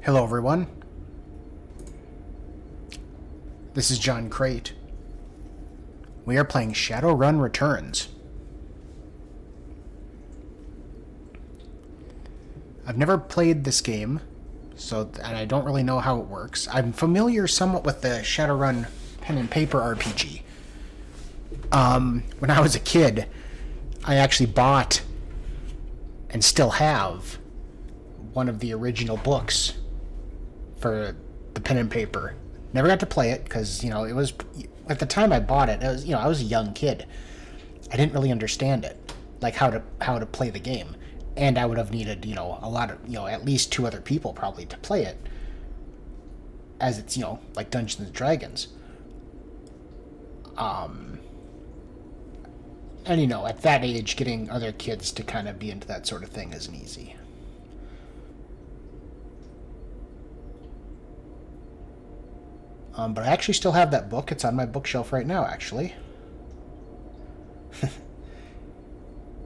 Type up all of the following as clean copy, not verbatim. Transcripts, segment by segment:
Hello everyone. This is John Crate. We are playing Shadowrun Returns. I've never played this game, and I don't really know how it works. I'm familiar somewhat with the Shadowrun pen and paper RPG. When I was a kid, I actually bought and still have one of the original books for the pen and paper. Never got to play it because, it was, at the time I bought it, I was a young kid. I didn't really understand it, like how to play the game. And I would have needed, a lot of, at least two other people probably to play it, as it's, like Dungeons and Dragons. And, at that age, getting other kids to kind of be into that sort of thing isn't easy. But I actually still have that book. It's on my bookshelf right now, actually.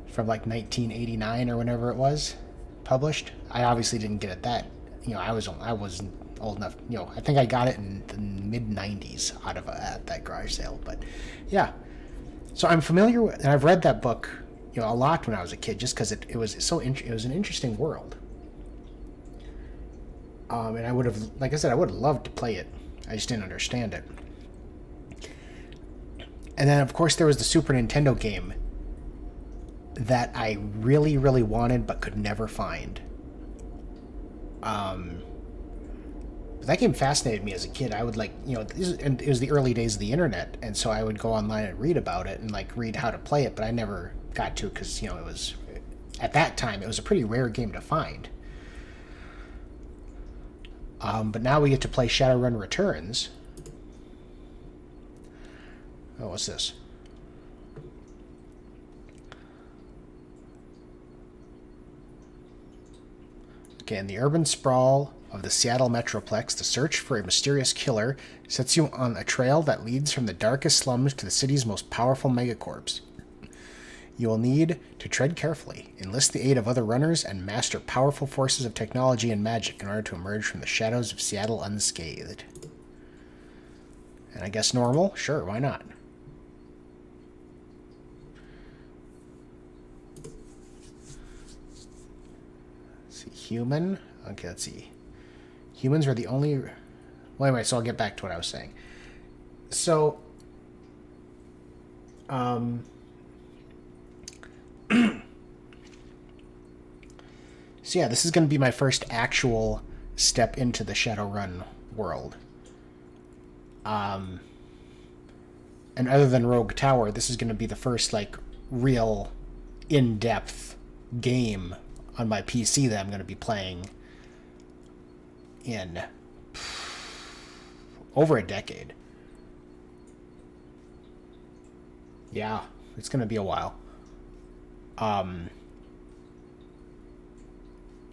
From like 1989 or whenever it was published. I obviously didn't get it that. I wasn't old enough. I think I got it in the mid 90s at that garage sale. But yeah, so I'm familiar with, and I've read that book, a lot when I was a kid, just because it was an interesting world. And I would have, like I said, I would have loved to play it. I just didn't understand it. And then, of course, there was the Super Nintendo game that I really, really wanted but could never find. But that game fascinated me as a kid. I would and it was the early days of the internet, and so I would go online and read about it and read how to play it, but I never got to because, it was, at that time, it was a pretty rare game to find. But now we get to play Shadowrun Returns. Oh, what's this? Okay, in the urban sprawl of the Seattle Metroplex, the search for a mysterious killer sets you on a trail that leads from the darkest slums to the city's most powerful megacorps. You will need to tread carefully, enlist the aid of other runners, and master powerful forces of technology and magic in order to emerge from the shadows of Seattle unscathed. And I guess normal? Sure, why not? Let's see, human. Okay, let's see. Humans are the only... Wait, so I'll get back to what I was saying. So, So yeah, this is going to be my first actual step into the Shadowrun world. And other than Rogue Tower, this is going to be the first, real in-depth game on my PC that I'm going to be playing in over a decade. Yeah, it's going to be a while.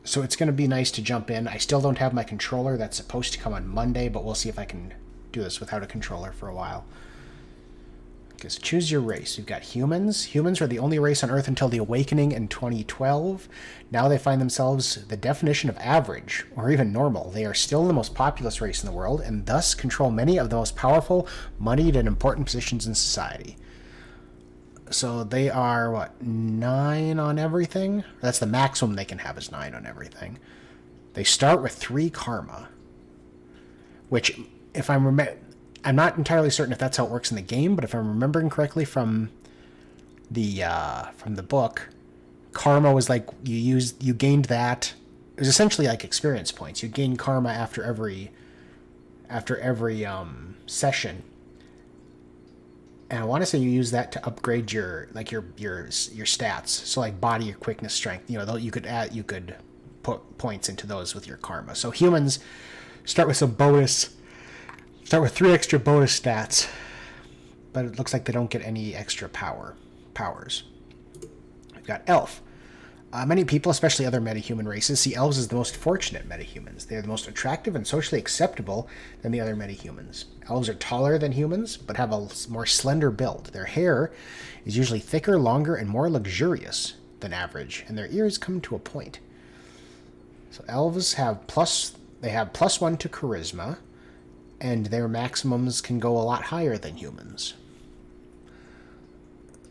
So it's going to be nice to jump in. I still don't have my controller. That's supposed to come on Monday, but we'll see if I can do this without a controller for a while. Okay, so choose your race. You've got humans. Humans were the only race on Earth until the Awakening in 2012. Now they find themselves the definition of average, or even normal. They are still the most populous race in the world, and thus control many of the most powerful, moneyed, and important positions in society. So they are, 9 on everything? That's the maximum they can have is 9 on everything. They start with 3 karma. Which, if I'm not entirely certain if that's how it works in the game, but if I'm remembering correctly from the book, karma was you gained that. It was essentially like experience points. You gain karma after every session. And I want to say you use that to upgrade your stats. So body, your quickness, strength. You could put points into those with your karma. So humans start with some bonus. Start with 3 extra bonus stats, but it looks like they don't get any extra powers. We've got elf. Many people, especially other metahuman races, see elves as the most fortunate metahumans. They are the most attractive and socially acceptable than the other metahumans. Elves are taller than humans, but have a more slender build. Their hair is usually thicker, longer, and more luxurious than average, and their ears come to a point. So elves have They have +1 to charisma, and their maximums can go a lot higher than humans.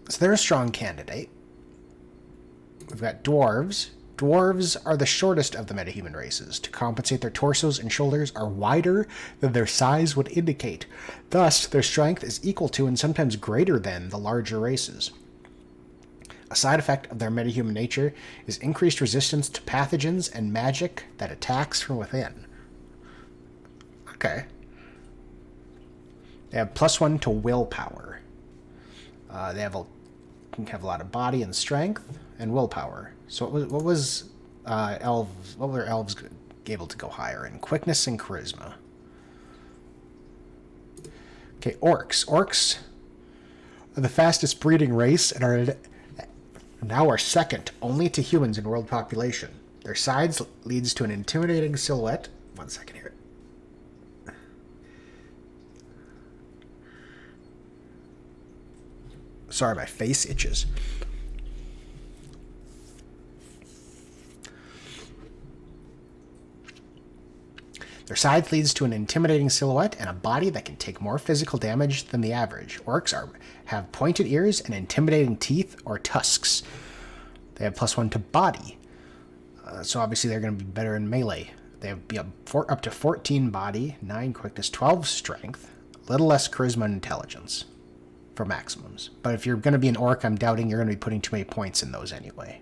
So they're a strong candidate. We've got dwarves. Dwarves are the shortest of the metahuman races. To compensate, their torsos and shoulders are wider than their size would indicate. Thus, their strength is equal to and sometimes greater than the larger races. A side effect of their metahuman nature is increased resistance to pathogens and magic that attacks from within. Okay. They have +1 to willpower. They can have a lot of body and strength and willpower. So what were elves able to go higher in? Quickness and charisma. Okay, orcs. Orcs are the fastest breeding race and are now are second only to humans in world population. Their size leads to an intimidating silhouette. 1 second here. Sorry, my face itches. Their size leads to an intimidating silhouette and a body that can take more physical damage than the average. Orcs have pointed ears and intimidating teeth or tusks. They have +1 to body. So obviously they're going to be better in melee. They have up to 14 body, 9 quickness, 12 strength, a little less charisma and intelligence for maximums. But if you're going to be an orc, I'm doubting you're going to be putting too many points in those anyway.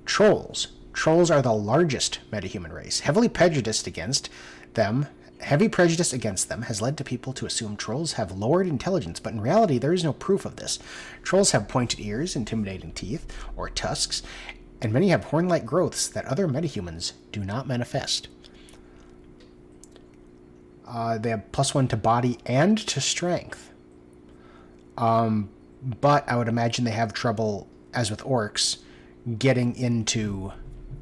Trolls. Trolls are the largest metahuman race. Heavy prejudice against them has led to people to assume trolls have lowered intelligence, but in reality there is no proof of this. Trolls have pointed ears, intimidating teeth, or tusks, and many have horn-like growths that other metahumans do not manifest. They have +1 to body and to strength. But I would imagine they have trouble, as with orcs, getting into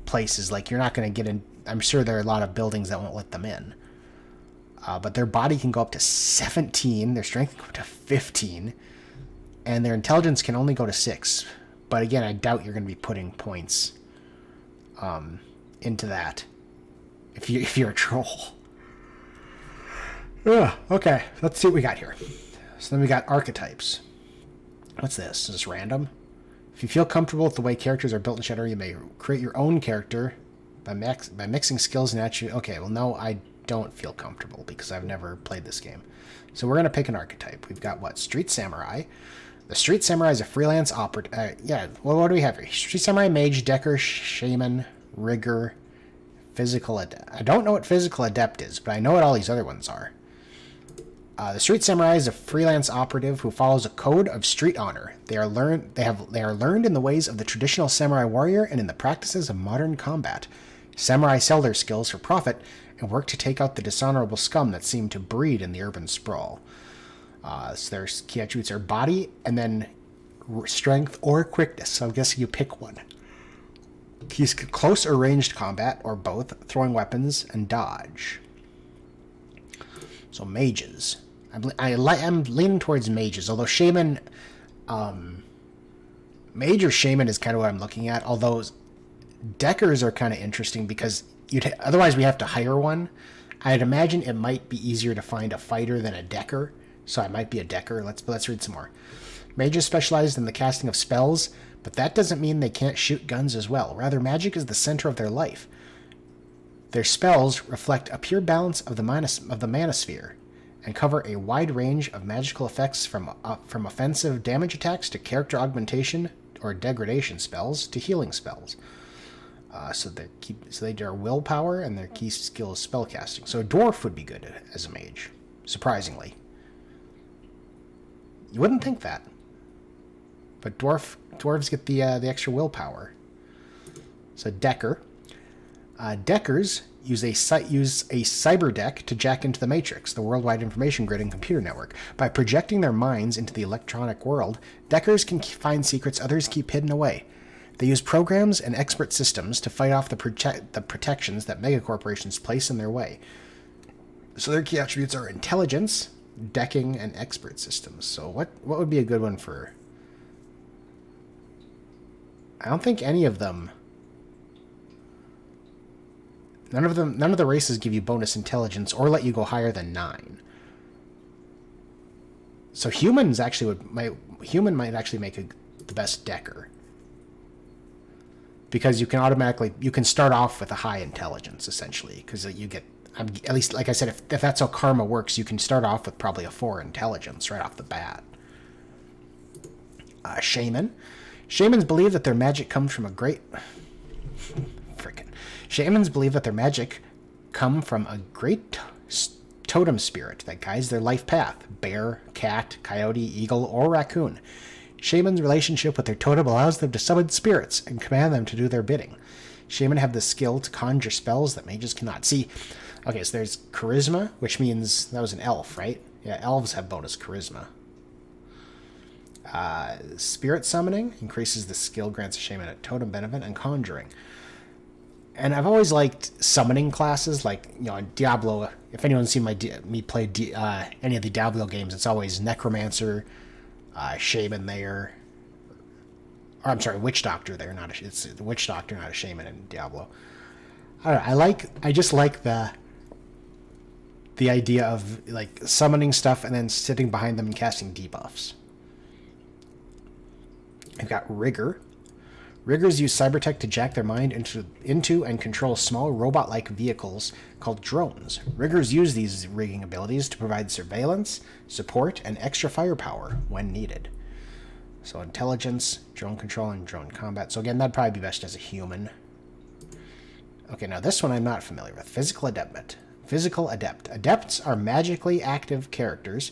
places. Like, you're not going to get in. I'm sure there are a lot of buildings that won't let them in. But their body can go up to 17, their strength can go up to 15, and their intelligence can only go to 6. But again, I doubt you're going to be putting points into that if you're a troll. Okay, let's see what we got here. So then we got archetypes. What's this? Is this random? If you feel comfortable with the way characters are built in Shadowrun, you may create your own character by mixing skills and attributes. Okay, well, no, I don't feel comfortable because I've never played this game. So we're going to pick an archetype. We've got, what, Street Samurai. The Street Samurai is a freelance operative. What do we have here? Street Samurai, Mage, Decker, Shaman, Rigger, Physical Adept. I don't know what Physical Adept is, but I know what all these other ones are. The Street Samurai is a freelance operative who follows a code of street honor. They are learned in the ways of the traditional samurai warrior and in the practices of modern combat. Samurai sell their skills for profit and work to take out the dishonorable scum that seem to breed in the urban sprawl. So their key attributes are body and then strength or quickness. So I'm guessing you pick one. Keys close or ranged combat or both, throwing weapons and dodge. So mages. I'm leaning towards mages, although shaman, mage or shaman is kind of what I'm looking at. Although deckers are kind of interesting because otherwise we have to hire one. I'd imagine it might be easier to find a fighter than a decker, so I might be a decker. Let's read some more. Mages specialize in the casting of spells, but that doesn't mean they can't shoot guns as well. Rather, magic is the center of their life. Their spells reflect a pure balance of the manosphere and cover a wide range of magical effects from offensive damage attacks to character augmentation or degradation spells to healing spells. So they are willpower and their key skill is spellcasting. So a dwarf would be good as a mage, surprisingly. You wouldn't think that, but dwarves get the extra willpower. So decker. Deckers use a cyber deck to jack into the Matrix, the worldwide information grid and computer network. By projecting their minds into the electronic world, Deckers can find secrets others keep hidden away. They use programs and expert systems to fight off the protections that megacorporations place in their way. So their key attributes are intelligence, decking, and expert systems. So what would be a good one for... I don't think any of them... None of the races give you bonus intelligence or let you go higher than 9. So humans actually human might actually make the best decker. Because you can start off with a high intelligence, essentially. Because you get, at least, like I said, if that's how karma works, you can start off with probably a 4 intelligence right off the bat. Shaman. Shamans believe that their magic comes from a great... Shamans believe that their magic come from a great totem spirit that guides their life path. Bear, cat, coyote, eagle, or raccoon. Shamans' relationship with their totem allows them to summon spirits and command them to do their bidding. Shaman have the skill to conjure spells that mages cannot. See, okay, so there's charisma, which means that was an elf, right? Yeah, elves have bonus charisma. Spirit summoning increases the skill, grants a shaman a totem benefit, and conjuring. And I've always liked summoning classes, like, you know, in Diablo. If anyone's seen me play any of the Diablo games, it's always Necromancer, Shaman there. Or, I'm sorry, Witch Doctor there. It's the Witch Doctor, not a Shaman in Diablo. I don't know, I just like the idea of, like, summoning stuff and then sitting behind them and casting debuffs. I've got Rigor. Riggers use cybertech to jack their mind into and control small robot-like vehicles called drones. Riggers use these rigging abilities to provide surveillance, support, and extra firepower when needed. So intelligence, drone control, and drone combat. So again, that'd probably be best as a human. Okay, now this one I'm not familiar with. Physical Adept. Physical Adept. Adepts are magically active characters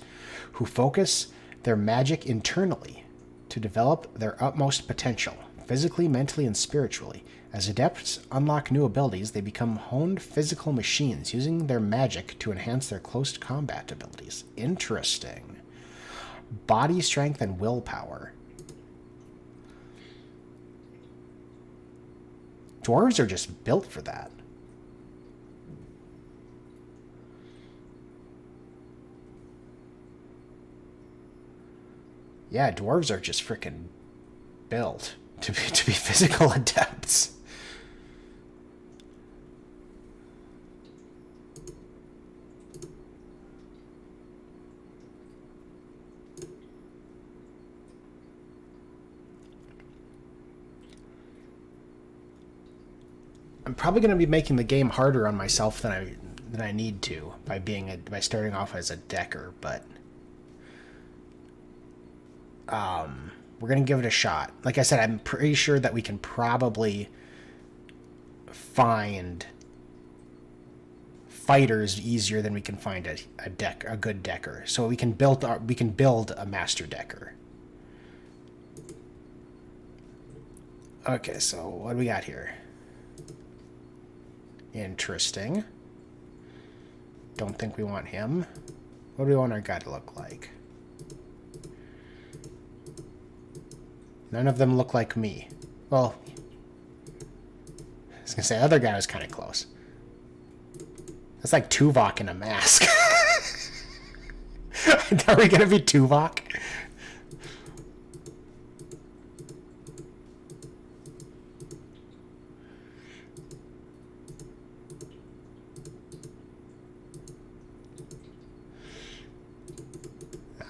who focus their magic internally to develop their utmost potential. Physically, mentally, and spiritually. As adepts unlock new abilities, they become honed physical machines, using their magic to enhance their close combat abilities. Interesting. Body strength and willpower. Dwarves are just built for that. Yeah, dwarves are just freaking built to be physical adepts. I'm probably going to be making the game harder on myself than I need to by starting off as a decker, but we're going to give it a shot. Like I said, I'm pretty sure that we can probably find fighters easier than we can find a good decker. So we can build a master decker. Okay, so what do we got here? Interesting. Don't think we want him. What do we want our guy to look like? None of them look like me. Well, I was gonna say, the other guy was kind of close. That's like Tuvok in a mask. Are we gonna be Tuvok?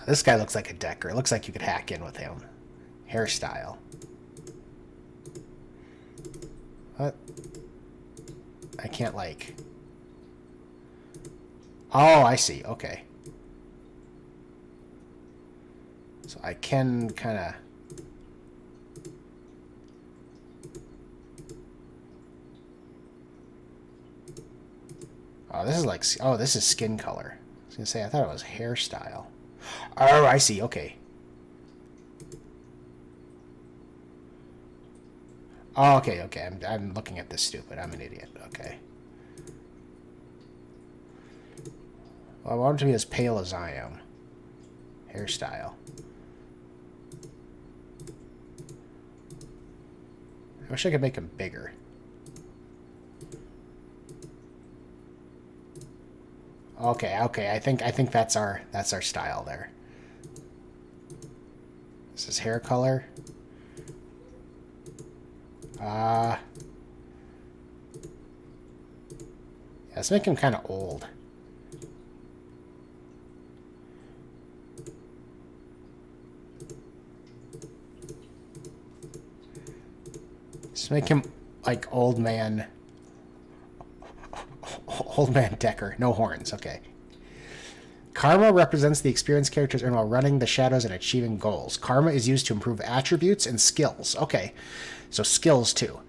This guy looks like a decker. It looks like you could hack in with him. Hairstyle. What? I can't, like... Oh, I see. Okay. So I can kind of... Oh, this is like... Oh, this is skin color. I was going to say, I thought it was hairstyle. Oh, I see. Okay. Oh, okay. I'm looking at this stupid. I'm an idiot. Okay. Well, I want him to be as pale as I am. Hairstyle. I wish I could make him bigger. Okay. I think that's our style there. This is hair color. Yeah, let's make him kind of old. Let's make him like old man Decker. No horns, okay. Karma represents the experience characters earn while running the shadows and achieving goals. Karma is used to improve attributes and skills. Okay, so skills too.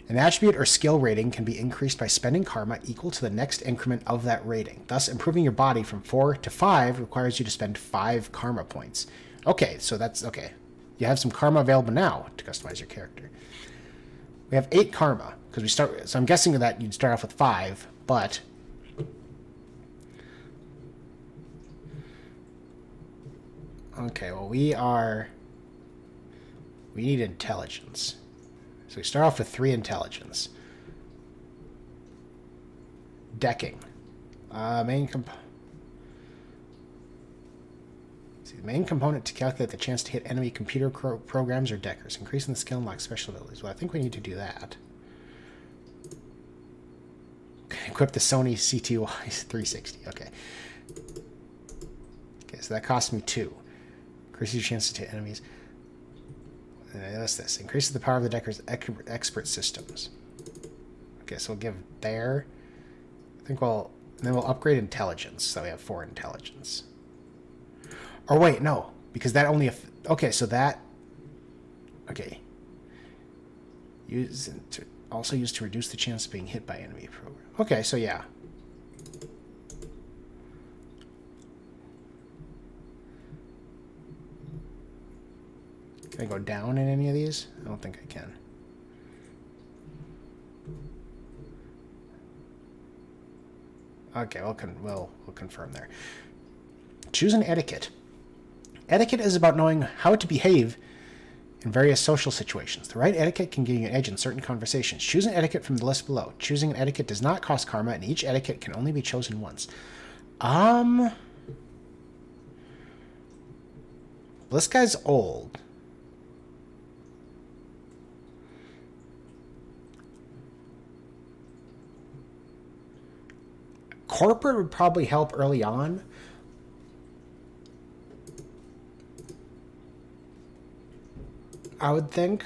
An attribute or skill rating can be increased by spending karma equal to the next increment of that rating. Thus, improving your body from 4 to 5 requires you to spend 5 karma points. Okay, so that's okay. You have some karma available now to customize your character. We have 8 karma because we start. So I'm guessing that you'd start off with 5, but okay. Well, we need intelligence. So we start off with 3 intelligence. Decking. Main component to calculate the chance to hit enemy computer programs or deckers, increasing the skill and unlock special abilities. Well, I think we need to do that. Equip the Sony CTY 360. Okay. Okay, so that cost me 2. Increases your chance to hit enemies. That's this. Increases the power of the decker's expert systems. Okay, so we'll give there. I think then we'll upgrade intelligence, so we have 4 intelligence. Or wait, no, because that only okay, so that okay. Also used to reduce the chance of being hit by enemy program. Okay, so yeah. Can I go down in any of these? I don't think I can. Okay, we'll confirm there. Choose an etiquette. Etiquette is about knowing how to behave in various social situations. The right etiquette can give you an edge in certain conversations. Choose an etiquette from the list below. Choosing an etiquette does not cost karma, and each etiquette can only be chosen once. This guy's old. Corporate would probably help early on. I would think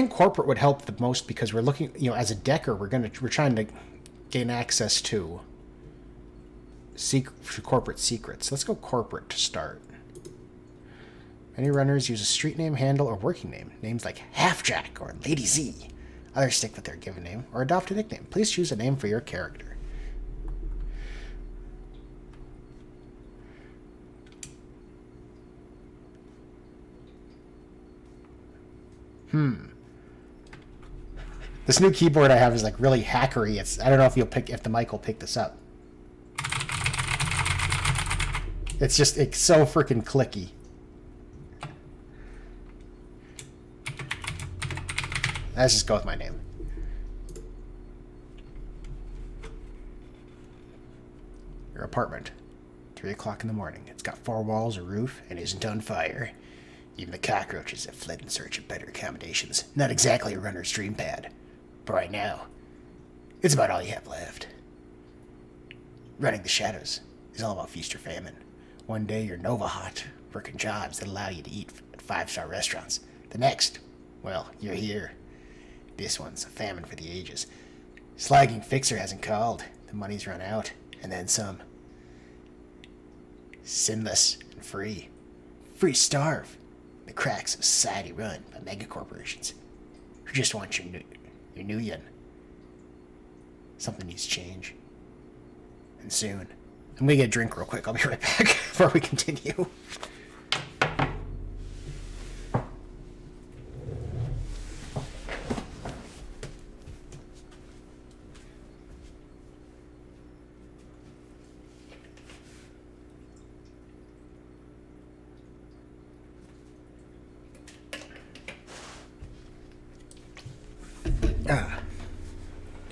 corporate would help the most because we're looking, as a decker, we're trying to gain access to corporate secrets. Let's go corporate to start. Many runners use a street name, handle, or working name. Names like Halfjack or Lady Z. Others stick with their given name or adopt a nickname. Please choose a name for your character. This new keyboard I have is like really hackery. I don't know if the mic will pick this up. It's so freaking clicky. Let's just go with my name. Your apartment. 3 o'clock in the morning. It's got 4 walls, a roof, and isn't on fire. Even the cockroaches have fled in search of better accommodations. Not exactly a runner's dream pad. But right now, it's about all you have left. Running the shadows is all about feast or famine. One day you're Nova Hot, working jobs that allow you to eat at 5-star restaurants. The next, well, you're here. This one's a famine for the ages. Slagging Fixer hasn't called. The money's run out, and then some. Sinless and free. Free to starve. The cracks of society run by megacorporations who just want your new yin. Something needs to change. And soon. I'm gonna get a drink real quick. I'll be right back before we continue.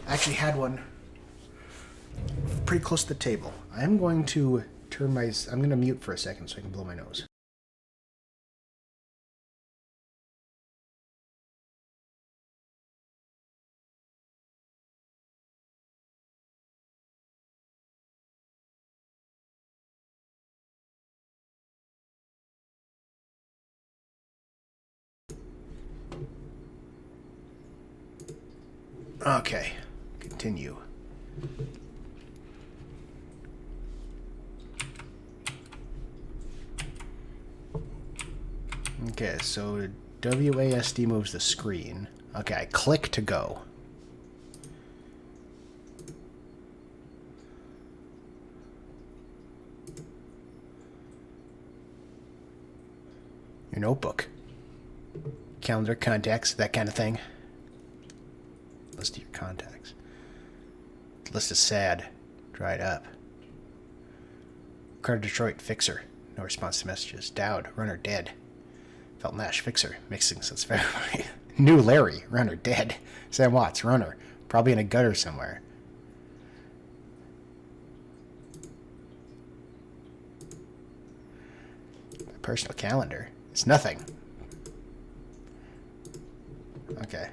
I actually had one pretty close to the table. I'm going to I'm going to mute for a second so I can blow my nose. Okay. Continue. Okay, so WASD moves the screen. Okay, I click to go. Your notebook. Calendar, contacts, that kind of thing. List of your contacts. The list is sad. Dried up. Carter Detroit, fixer. No response to messages. Dowd, runner, dead. Felt Nash, fixer. Mixing since February. New Larry, runner, dead. Sam Watts, runner. Probably in a gutter somewhere. My personal calendar. It's nothing. Okay.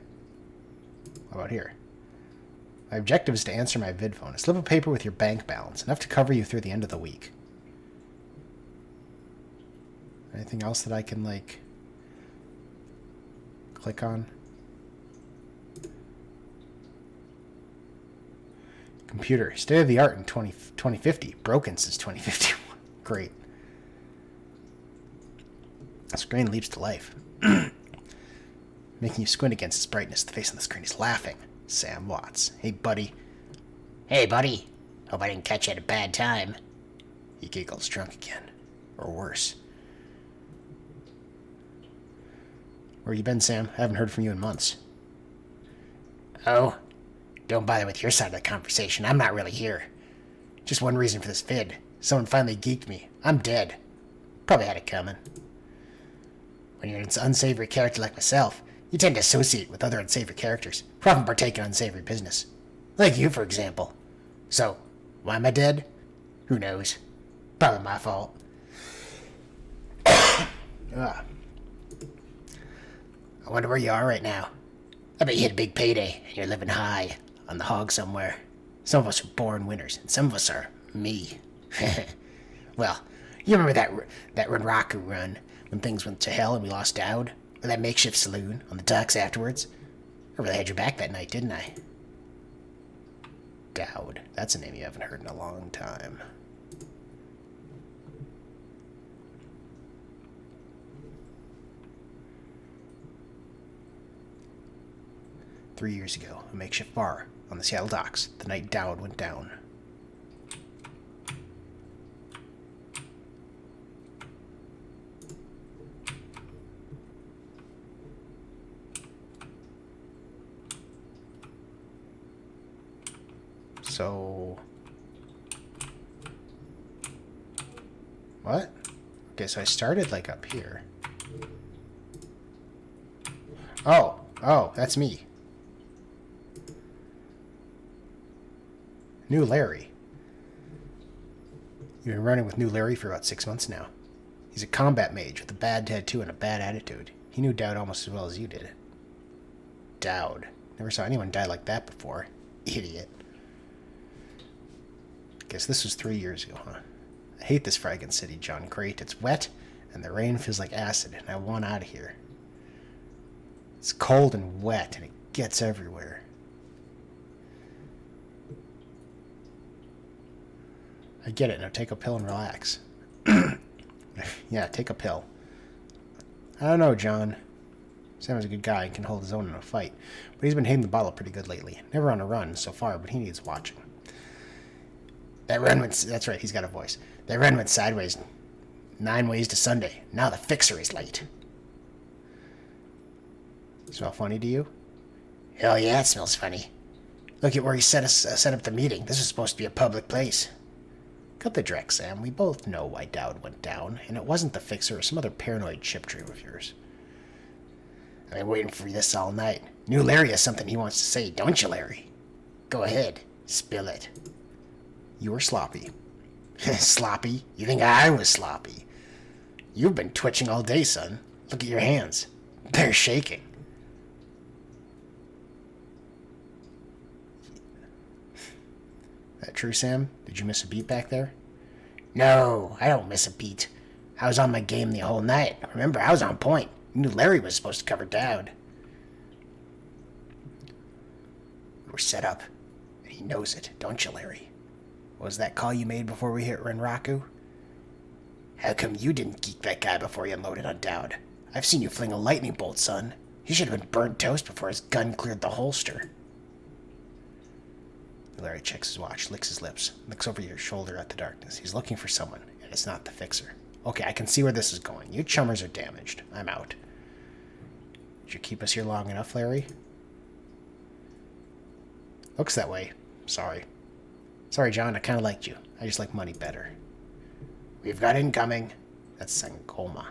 What about here? My objective is to answer my vid phone. A slip of paper with your bank balance. Enough to cover you through the end of the week. Anything else that I can, like, click on? Computer. State of the art in 2050. Broken since 2051. Great. The screen leaps to life. Making you squint against its brightness. The face on the screen is laughing. Sam Watts. Hey, buddy. Hey, buddy. Hope I didn't catch you at a bad time. He giggles, drunk again. Or worse. Where you been, Sam? I haven't heard from you in months. Oh? Don't bother with your side of the conversation. I'm not really here. Just one reason for this vid. Someone finally geeked me. I'm dead. Probably had it coming. When you're an unsavory character like myself, you tend to associate with other unsavory characters, who often partake in unsavory business. Like you, for example. So, why am I dead? Who knows? Probably my fault. Ah. I wonder where you are right now. I bet you hit a big payday, and you're living high, on the hog somewhere. Some of us are born winners, and some of us are me. Well, you remember that Renraku run, when things went to hell and we lost Dowd? Or that makeshift saloon on the docks afterwards? I really had your back that night, didn't I? Dowd. That's a name you haven't heard in a long time. "3 years ago, a makeshift bar on the Seattle docks, the night Dowd went down. So... What? Okay, so I started, like, up here. Oh, that's me. New Larry. You've been running with New Larry for about 6 months now. He's a combat mage with a bad tattoo and a bad attitude. He knew Dowd almost as well as you did. Dowd. Never saw anyone die like that before. Idiot. Guess this was 3 years ago, huh? I hate this fragrant city, John Crate. It's wet, and the rain feels like acid, and I want out of here. It's cold and wet, and it gets everywhere. I get it. Now take a pill and relax. Yeah, take a pill. I don't know, John. Sam is a good guy and can hold his own in a fight, but he's been hitting the bottle pretty good lately. Never on a run so far, but he needs watching. That run went... That's right, he's got a voice. That run went sideways 9 ways to Sunday. Now the fixer is late. Smell funny to you? Hell yeah, it smells funny. Look at where he set up the meeting. This was supposed to be a public place. Cut the dreck, Sam. We both know why Dowd went down, and it wasn't the fixer or some other paranoid chip dream of yours. I've been waiting for this all night. New Larry has something he wants to say, don't you, Larry? Go ahead. Spill it. You were sloppy. Sloppy? You think I was sloppy? You've been twitching all day, son. Look at your hands. They're shaking. That true, Sam? Did you miss a beat back there? No, I don't miss a beat. I was on my game the whole night. Remember, I was on point. You knew Larry was supposed to cover Dowd. We're set up. And he knows it, don't you, Larry? What was that call you made before we hit Renraku? How come you didn't geek that guy before he unloaded on Dowd? I've seen you fling a lightning bolt, son. He should have been burnt toast before his gun cleared the holster. Larry checks his watch, licks his lips, looks over your shoulder at the darkness. He's looking for someone, and it's not the fixer. Okay, I can see where this is going. You chummers are damaged. I'm out. Did you keep us here long enough, Larry? Looks that way. Sorry. Sorry, John, I kind of liked you. I just like money better. We've got incoming. That's Sangoma.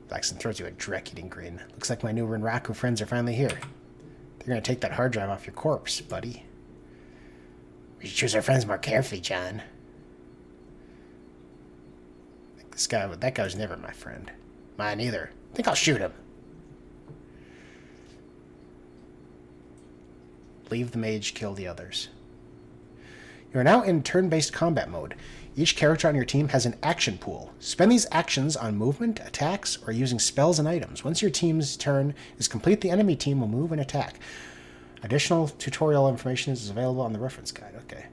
Blackson throws you a Drek-eating grin. Looks like my new Renraku friends are finally here. They're going to take that hard drive off your corpse, buddy. We should choose our friends more carefully, John. That guy was never my friend. Mine either. I think I'll shoot him. Leave the mage, kill the others. You are now in turn-based combat mode. Each character on your team has an action pool. Spend these actions on movement, attacks, or using spells and items. Once your team's turn is complete, the enemy team will move and attack. Additional tutorial information is available on the reference guide. Okay.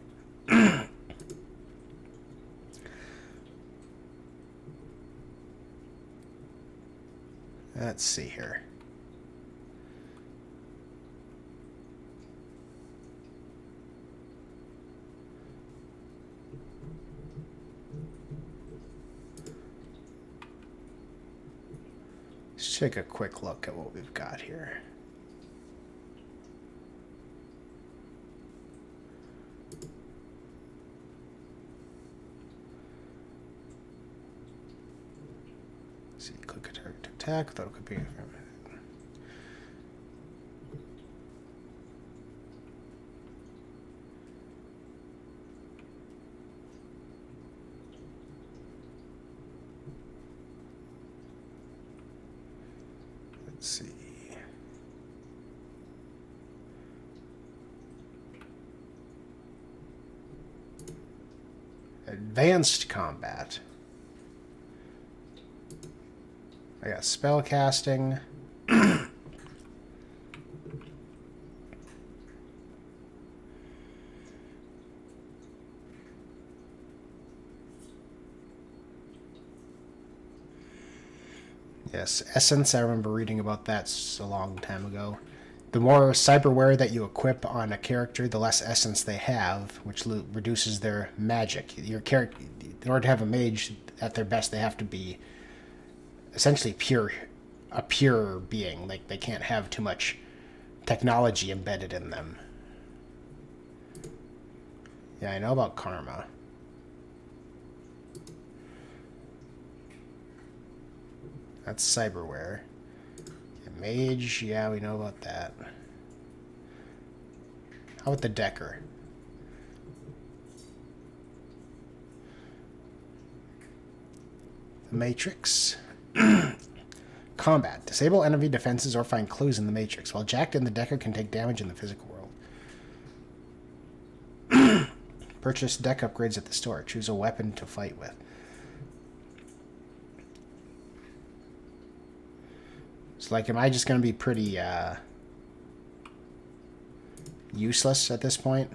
Let's see here. Let's take a quick look at what we've got here. Let's see, click a target to attack. That could be. Let's see. Advanced combat. I got spell casting. Yes, Essence, I remember reading about that a long time ago. The more cyberware that you equip on a character, the less essence they have, which reduces their magic. Your character, in order to have a mage at their best, they have to be essentially a pure being. Like, they can't have too much technology embedded in them. Yeah, I know about karma. That's cyberware. Mage, yeah, we know about that. How about the Decker? The Matrix. Combat. Disable enemy defenses or find clues in the Matrix. While jacked in, the Decker can take damage in the physical world. Purchase deck upgrades at the store. Choose a weapon to fight with. So, like, am I just going to be pretty useless at this point?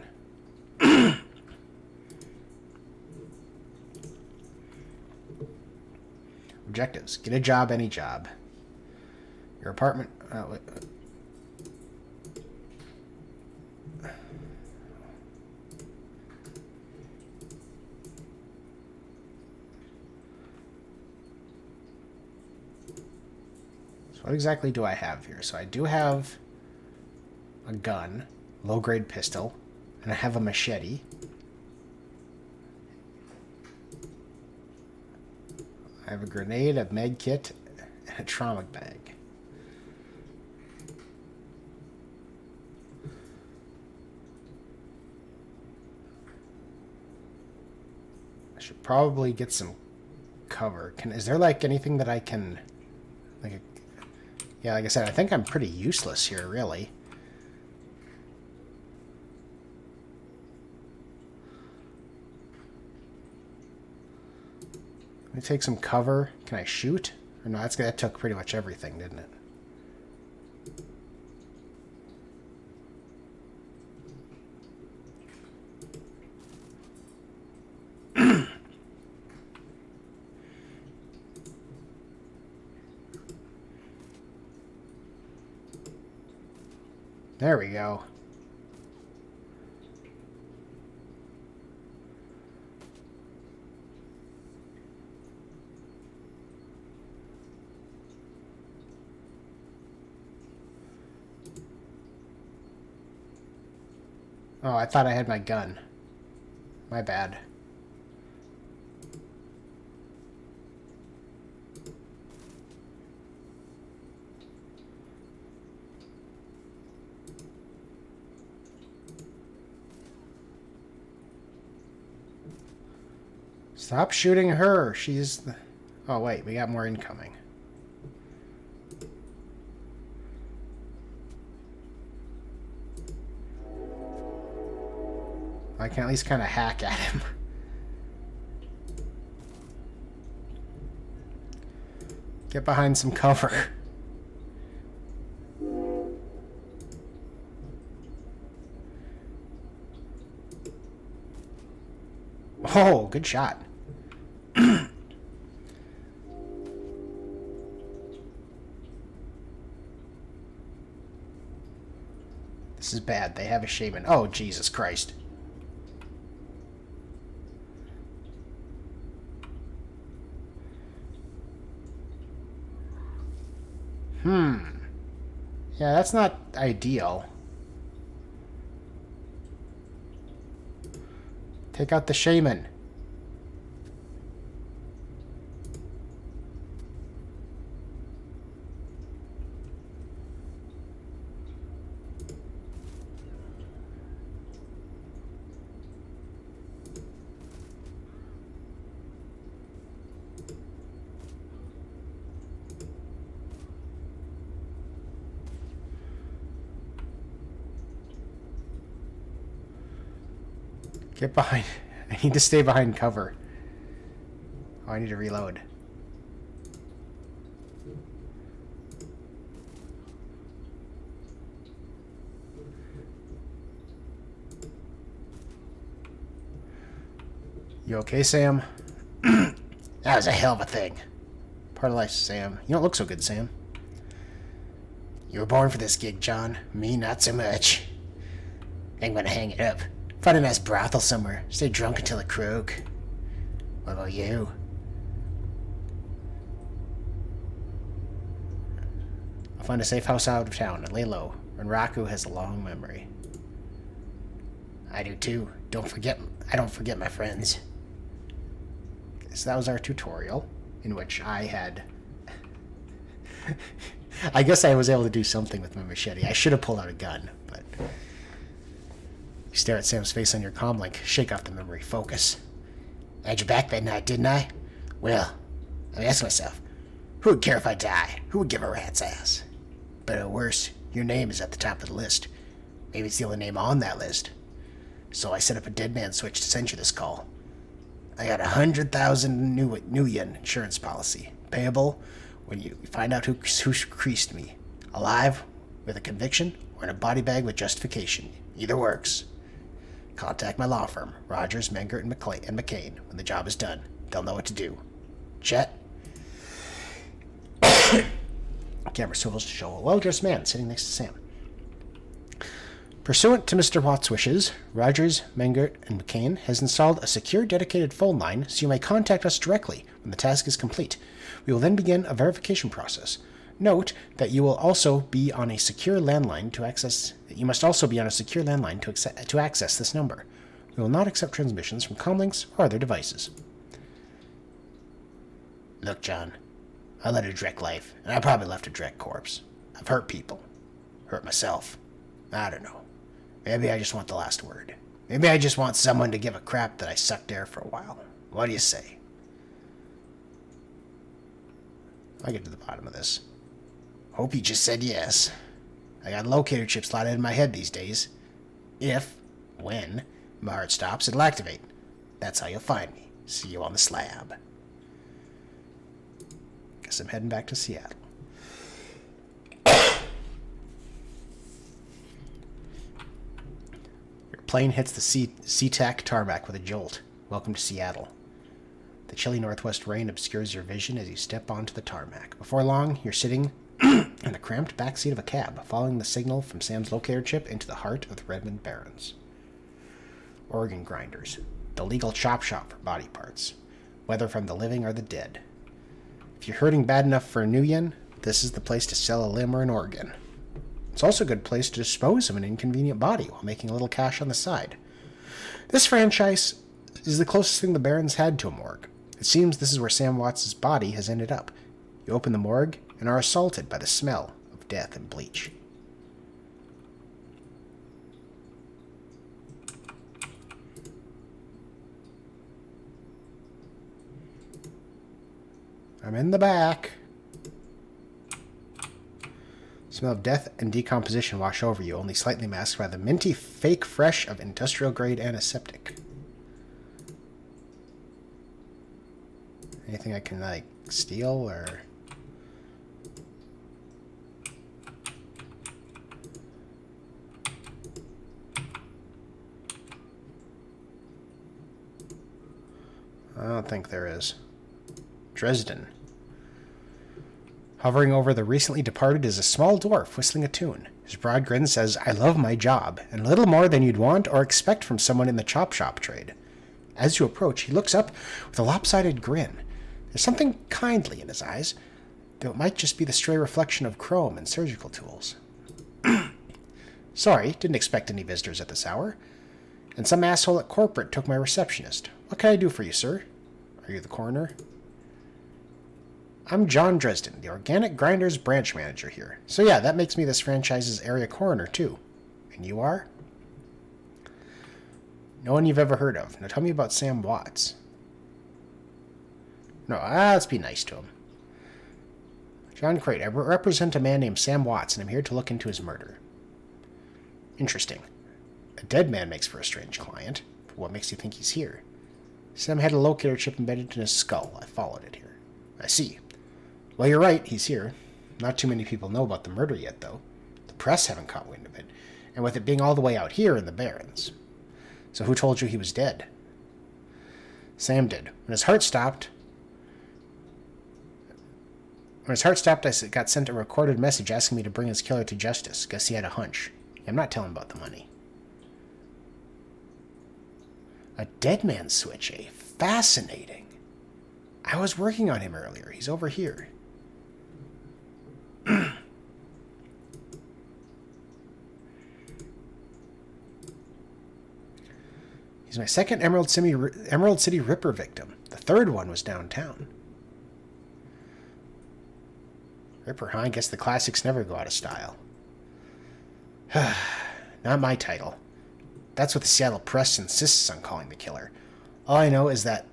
Objectives. Get a job, any job. Your apartment... What exactly do I have here? So I do have a gun, low-grade pistol, and I have a machete. I have a grenade, a med kit, and a trauma bag. I should probably get some cover. Is there, like, anything that I can... Yeah, like I said, I think I'm pretty useless here, really. Let me take some cover. Can I shoot? Or no, that took pretty much everything, didn't it? There we go. Oh, I thought I had my gun. My bad. Stop shooting her. She's the... Oh, wait. We got more incoming. I can at least kind of hack at him. Get behind some cover. Oh, good shot. This is bad. They have a shaman. Oh, Jesus Christ. Yeah, that's not ideal. Take out the shaman. Get behind. I need to stay behind cover. Oh, I need to reload. You okay, Sam? That was a hell of a thing. Part of life, Sam. You don't look so good, Sam. You were born for this gig, John. Me, not so much. I'm gonna hang it up. Find a nice brothel somewhere. Stay drunk until the croak. What about you? I'll find a safe house out of town and lay low. And Raku has a long memory. I do too. I don't forget my friends. So that was our tutorial, in which I had... I guess I was able to do something with my machete. I should have pulled out a gun, but... You stare at Sam's face on your comm link. Shake off the memory. Focus. I had your back that night, didn't I? Well, I ask myself, who would care if I die? Who would give a rat's ass? But worse, your name is at the top of the list. Maybe it's the only name on that list. So I set up a dead man switch to send you this call. I got 100,000 new yen insurance policy, payable when you find out who creased me. Alive, with a conviction, or in a body bag with justification. Either works. Contact my law firm, Rogers, Mengert, and McCain. When the job is done, they'll know what to do. Chet? Camera swivels to show a well-dressed man sitting next to Sam. Pursuant to Mr. Watt's wishes, Rogers, Mengert, and McCain has installed a secure dedicated phone line so you may contact us directly when the task is complete. We will then begin a verification process. Note that you will also be on a secure landline to access. You must also be on a secure landline to access this number. We will not accept transmissions from comlinks or other devices. Look, John, I led a direct life, and I probably left a direct corpse. I've hurt people. Hurt myself. I don't know. Maybe I just want the last word. Maybe I just want someone to give a crap that I sucked air for a while. What do you say? I'll get to the bottom of this. Hope you just said yes. I got locator chips slotted in my head these days. When my heart stops, it'll activate. That's how you'll find me. See you on the slab. Guess I'm heading back to Seattle. Your plane hits the SeaTac tarmac with a jolt. Welcome to Seattle. The chilly northwest rain obscures your vision as you step onto the tarmac. Before long, you're sitting in the cramped backseat of a cab, following the signal from Sam's locator chip into the heart of the Redmond Barrens. Organ grinders, the legal chop shop for body parts, whether from the living or the dead. If you're hurting bad enough for a new yen, this is the place to sell a limb or an organ. It's also a good place to dispose of an inconvenient body while making a little cash on the side. This franchise is the closest thing the Barons had to a morgue. It seems this is where Sam Watts' body has ended up. You open the morgue and are assaulted by the smell of death and bleach. I'm in the back. Smell of death and decomposition wash over you, only slightly masked by the minty fake fresh of industrial-grade antiseptic. Anything I can, like, steal, or... I don't think there is. Dresden. Hovering over the recently departed is a small dwarf whistling a tune. His broad grin says, "I love my job," and little more than you'd want or expect from someone in the chop shop trade. As you approach, he looks up with a lopsided grin. There's something kindly in his eyes, though it might just be the stray reflection of chrome and surgical tools. Sorry, didn't expect any visitors at this hour. And some asshole at corporate took my receptionist. What can I do for you, sir? Are you the coroner? I'm John Dresden, the Organic Grinders branch manager here. So yeah, that makes me this franchise's area coroner, too. And you are? No one you've ever heard of. Now tell me about Sam Watts. No, let's be nice to him. John Crate, I represent a man named Sam Watts, and I'm here to look into his murder. Interesting. A dead man makes for a strange client. But what makes you think he's here? Sam had a locator chip embedded in his skull. I followed it here. I see. Well, you're right, he's here. Not too many people know about the murder yet, though. The press haven't caught wind of it, and with it being all the way out here in the Barrens. So who told you he was dead? Sam did. When his heart stopped, I got sent a recorded message asking me to bring his killer to justice. Guess he had a hunch. I'm not telling about the money. A dead man switch, eh? Fascinating. I was working on him earlier. He's over here. He's my second Emerald City Ripper victim. The third one was downtown. Ripper, huh? I guess the classics never go out of style. Not my title. That's what the Seattle Press insists on calling the killer. All I know is that,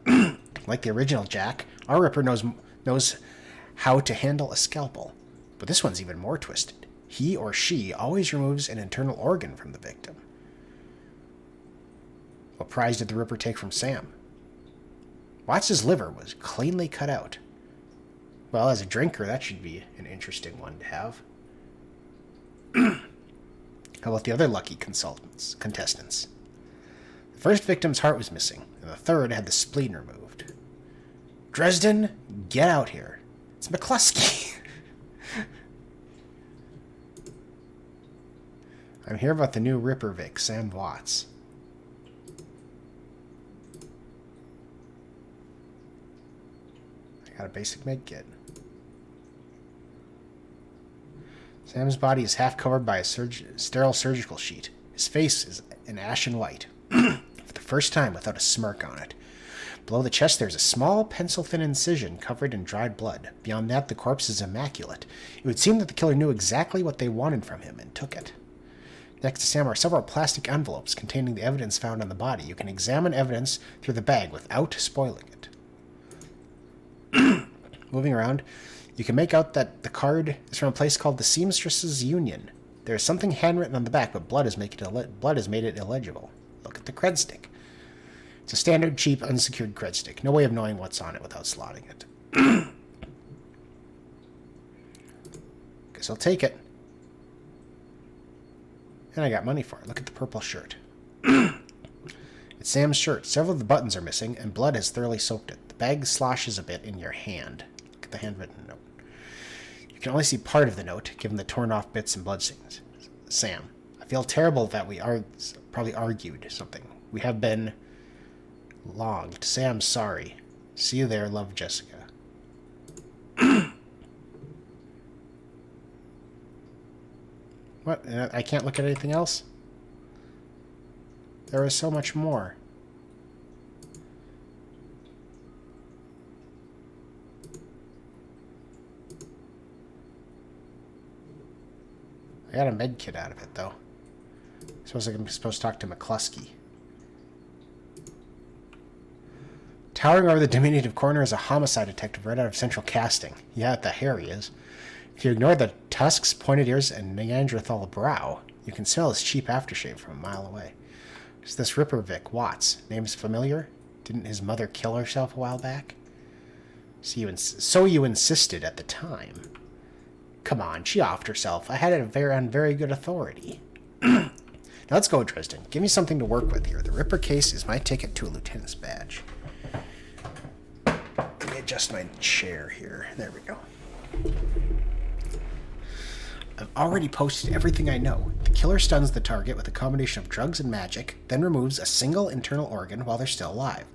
like the original Jack, our Ripper knows how to handle a scalpel. But this one's even more twisted. He or she always removes an internal organ from the victim. What prize did the Ripper take from Sam? Watts' liver was cleanly cut out. Well, as a drinker, that should be an interesting one to have. How about the other lucky contestants? The first victim's heart was missing, and the third had the spleen removed. Dresden, get out here. It's McCluskey. I'm here about the new Ripper Vic, Sam Watts. I got a basic med kit. Sam's body is half covered by a sterile surgical sheet. His face is an ashen white, for the first time without a smirk on it. Below the chest there is a small, pencil-thin incision covered in dried blood. Beyond that, the corpse is immaculate. It would seem that the killer knew exactly what they wanted from him and took it. Next to Sam are several plastic envelopes containing the evidence found on the body. You can examine evidence through the bag without spoiling it. Moving around, you can make out that the card is from a place called the Seamstresses Union. There is something handwritten on the back, but blood has made it illegible. Look at the cred stick. It's a standard, cheap, unsecured cred stick. No way of knowing what's on it without slotting it. Guess I'll take it. And I got money for it. Look at the purple shirt. It's Sam's shirt. Several of the buttons are missing, and blood has thoroughly soaked it. The bag sloshes a bit in your hand. Look at the handwritten note. You You can only see part of the note, given the torn off bits and bloodstains. Sam, I feel terrible that we probably argued something. We have been logged. Sam, sorry. See you there. Love, Jessica. What? I can't look at anything else? There is so much more. I got a med kit out of it, though. Suppose I'm supposed to talk to McCluskey. Towering over the diminutive corner is a homicide detective right out of Central Casting. Yeah, the hair he is. If you ignore the tusks, pointed ears, and Neanderthal brow, you can smell his cheap aftershave from a mile away. It's this Ripper Vic Watts. Name's familiar? Didn't his mother kill herself a while back? So you insisted at the time. Come on, she offed herself. I had it on very good authority. Now let's go, Dresden. Give me something to work with here. The Ripper case is my ticket to a lieutenant's badge. Let me adjust my chair here. There we go. I've already posted everything I know. The killer stuns the target with a combination of drugs and magic, then removes a single internal organ while they're still alive.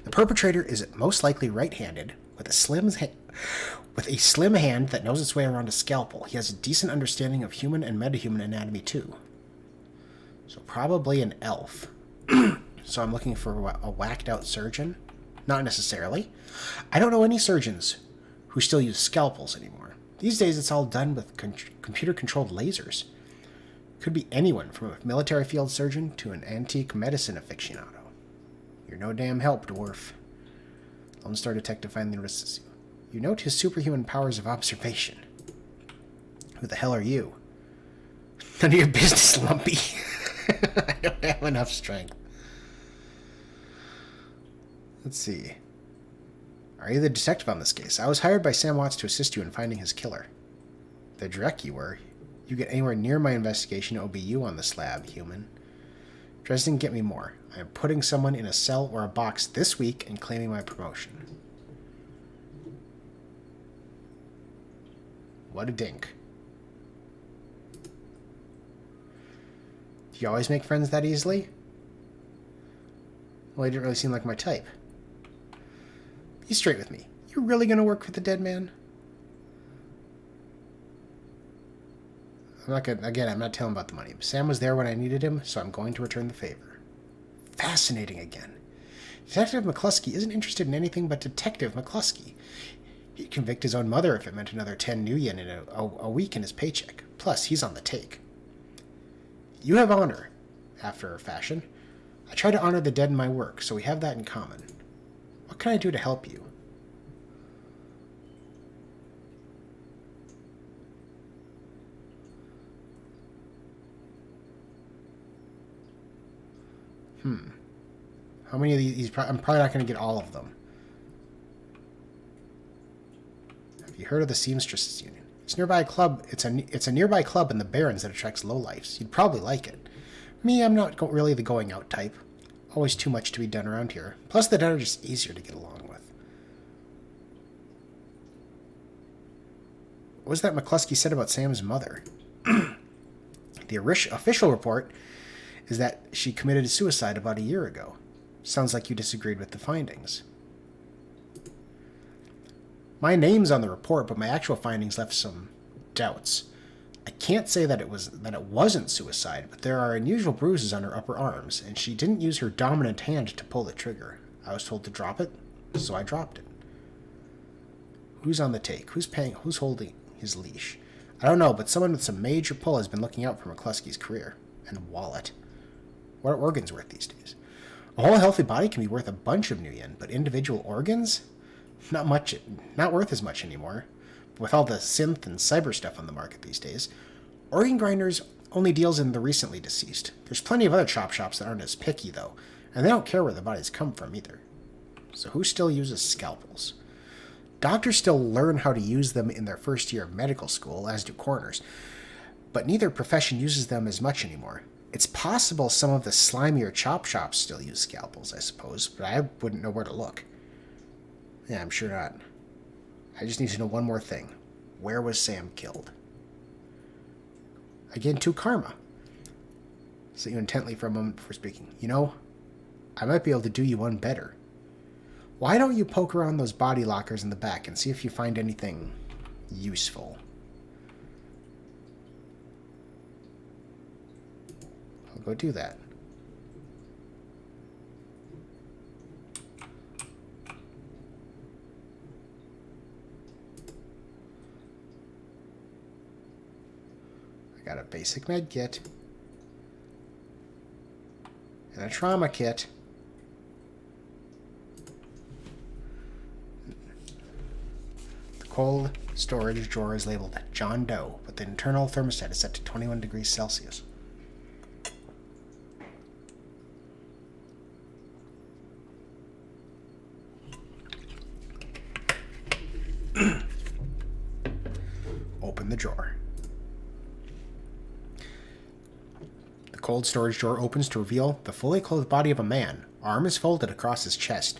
The perpetrator is most likely right-handed, with a slim hand that knows its way around a scalpel. He has a decent understanding of human and metahuman anatomy, too. So probably an elf. So I'm looking for a whacked-out surgeon? Not necessarily. I don't know any surgeons who still use scalpels anymore. These days it's all done with computer-controlled lasers. Could be anyone from a military field surgeon to an antique medicine aficionado. You're no damn help, dwarf. Lone Star Detective finally notices you. You note his superhuman powers of observation. Who the hell are you? None of your business, Lumpy. I don't have enough strength. Let's see. Are you the detective on this case? I was hired by Sam Watts to assist you in finding his killer. The dreck you were. You get anywhere near my investigation, it'll be you on the slab, human. Dresden, get me more. I am putting someone in a cell or a box this week and claiming my promotion. What a dink. Do you always make friends that easily? Well, he didn't really seem like my type. Be straight with me. You really going to work with the dead man? I'm not telling about the money. Sam was there when I needed him, so I'm going to return the favor. Fascinating again. Detective McCluskey isn't interested in anything but Detective McCluskey. He'd convict his own mother if it meant another 10 new yen in a week in his paycheck. Plus, he's on the take. You have honor, after a fashion. I try to honor the dead in my work, so we have that in common. What can I do to help you? How many of these? I'm probably not going to get all of them. Have you heard of the Seamstresses Union? It's nearby club. It's a nearby club in the Barrens that attracts lowlifes. You'd probably like it. Me, I'm not really the going out type. Always too much to be done around here. Plus, the dead are just easier to get along with. What was that McCluskey said about Sam's mother? The official report is that she committed suicide about a year ago. Sounds like you disagreed with the findings. My name's on the report, but my actual findings left some doubts. I can't say that it wasn't suicide, but there are unusual bruises on her upper arms, and she didn't use her dominant hand to pull the trigger. I was told to drop it, so I dropped it. Who's on the take? Who's holding his leash? I don't know, but someone with some major pull has been looking out for McCluskey's career. And wallet. What are organs worth these days? A whole healthy body can be worth a bunch of new yen, but individual organs? Not worth as much anymore. With all the synth and cyber stuff on the market these days, Organ Grinders only deals in the recently deceased. There's plenty of other chop shops that aren't as picky, though, and they don't care where the bodies come from either. So who still uses scalpels? Doctors still learn how to use them in their first year of medical school, as do coroners, but neither profession uses them as much anymore. It's possible some of the slimier chop shops still use scalpels, I suppose, but I wouldn't know where to look. Yeah, I'm sure not. I just need to know one more thing. Where was Sam killed? I gained 2 karma. Sit you intently for a moment before speaking. You know, I might be able to do you one better. Why don't you poke around those body lockers in the back and see if you find anything useful? I'll go do that. I got a basic med kit. And a trauma kit. The cold storage drawer is labeled John Doe, but the internal thermostat is set to 21 degrees Celsius. Open the drawer. The cold storage drawer opens to reveal the fully clothed body of a man. Arm is folded across his chest.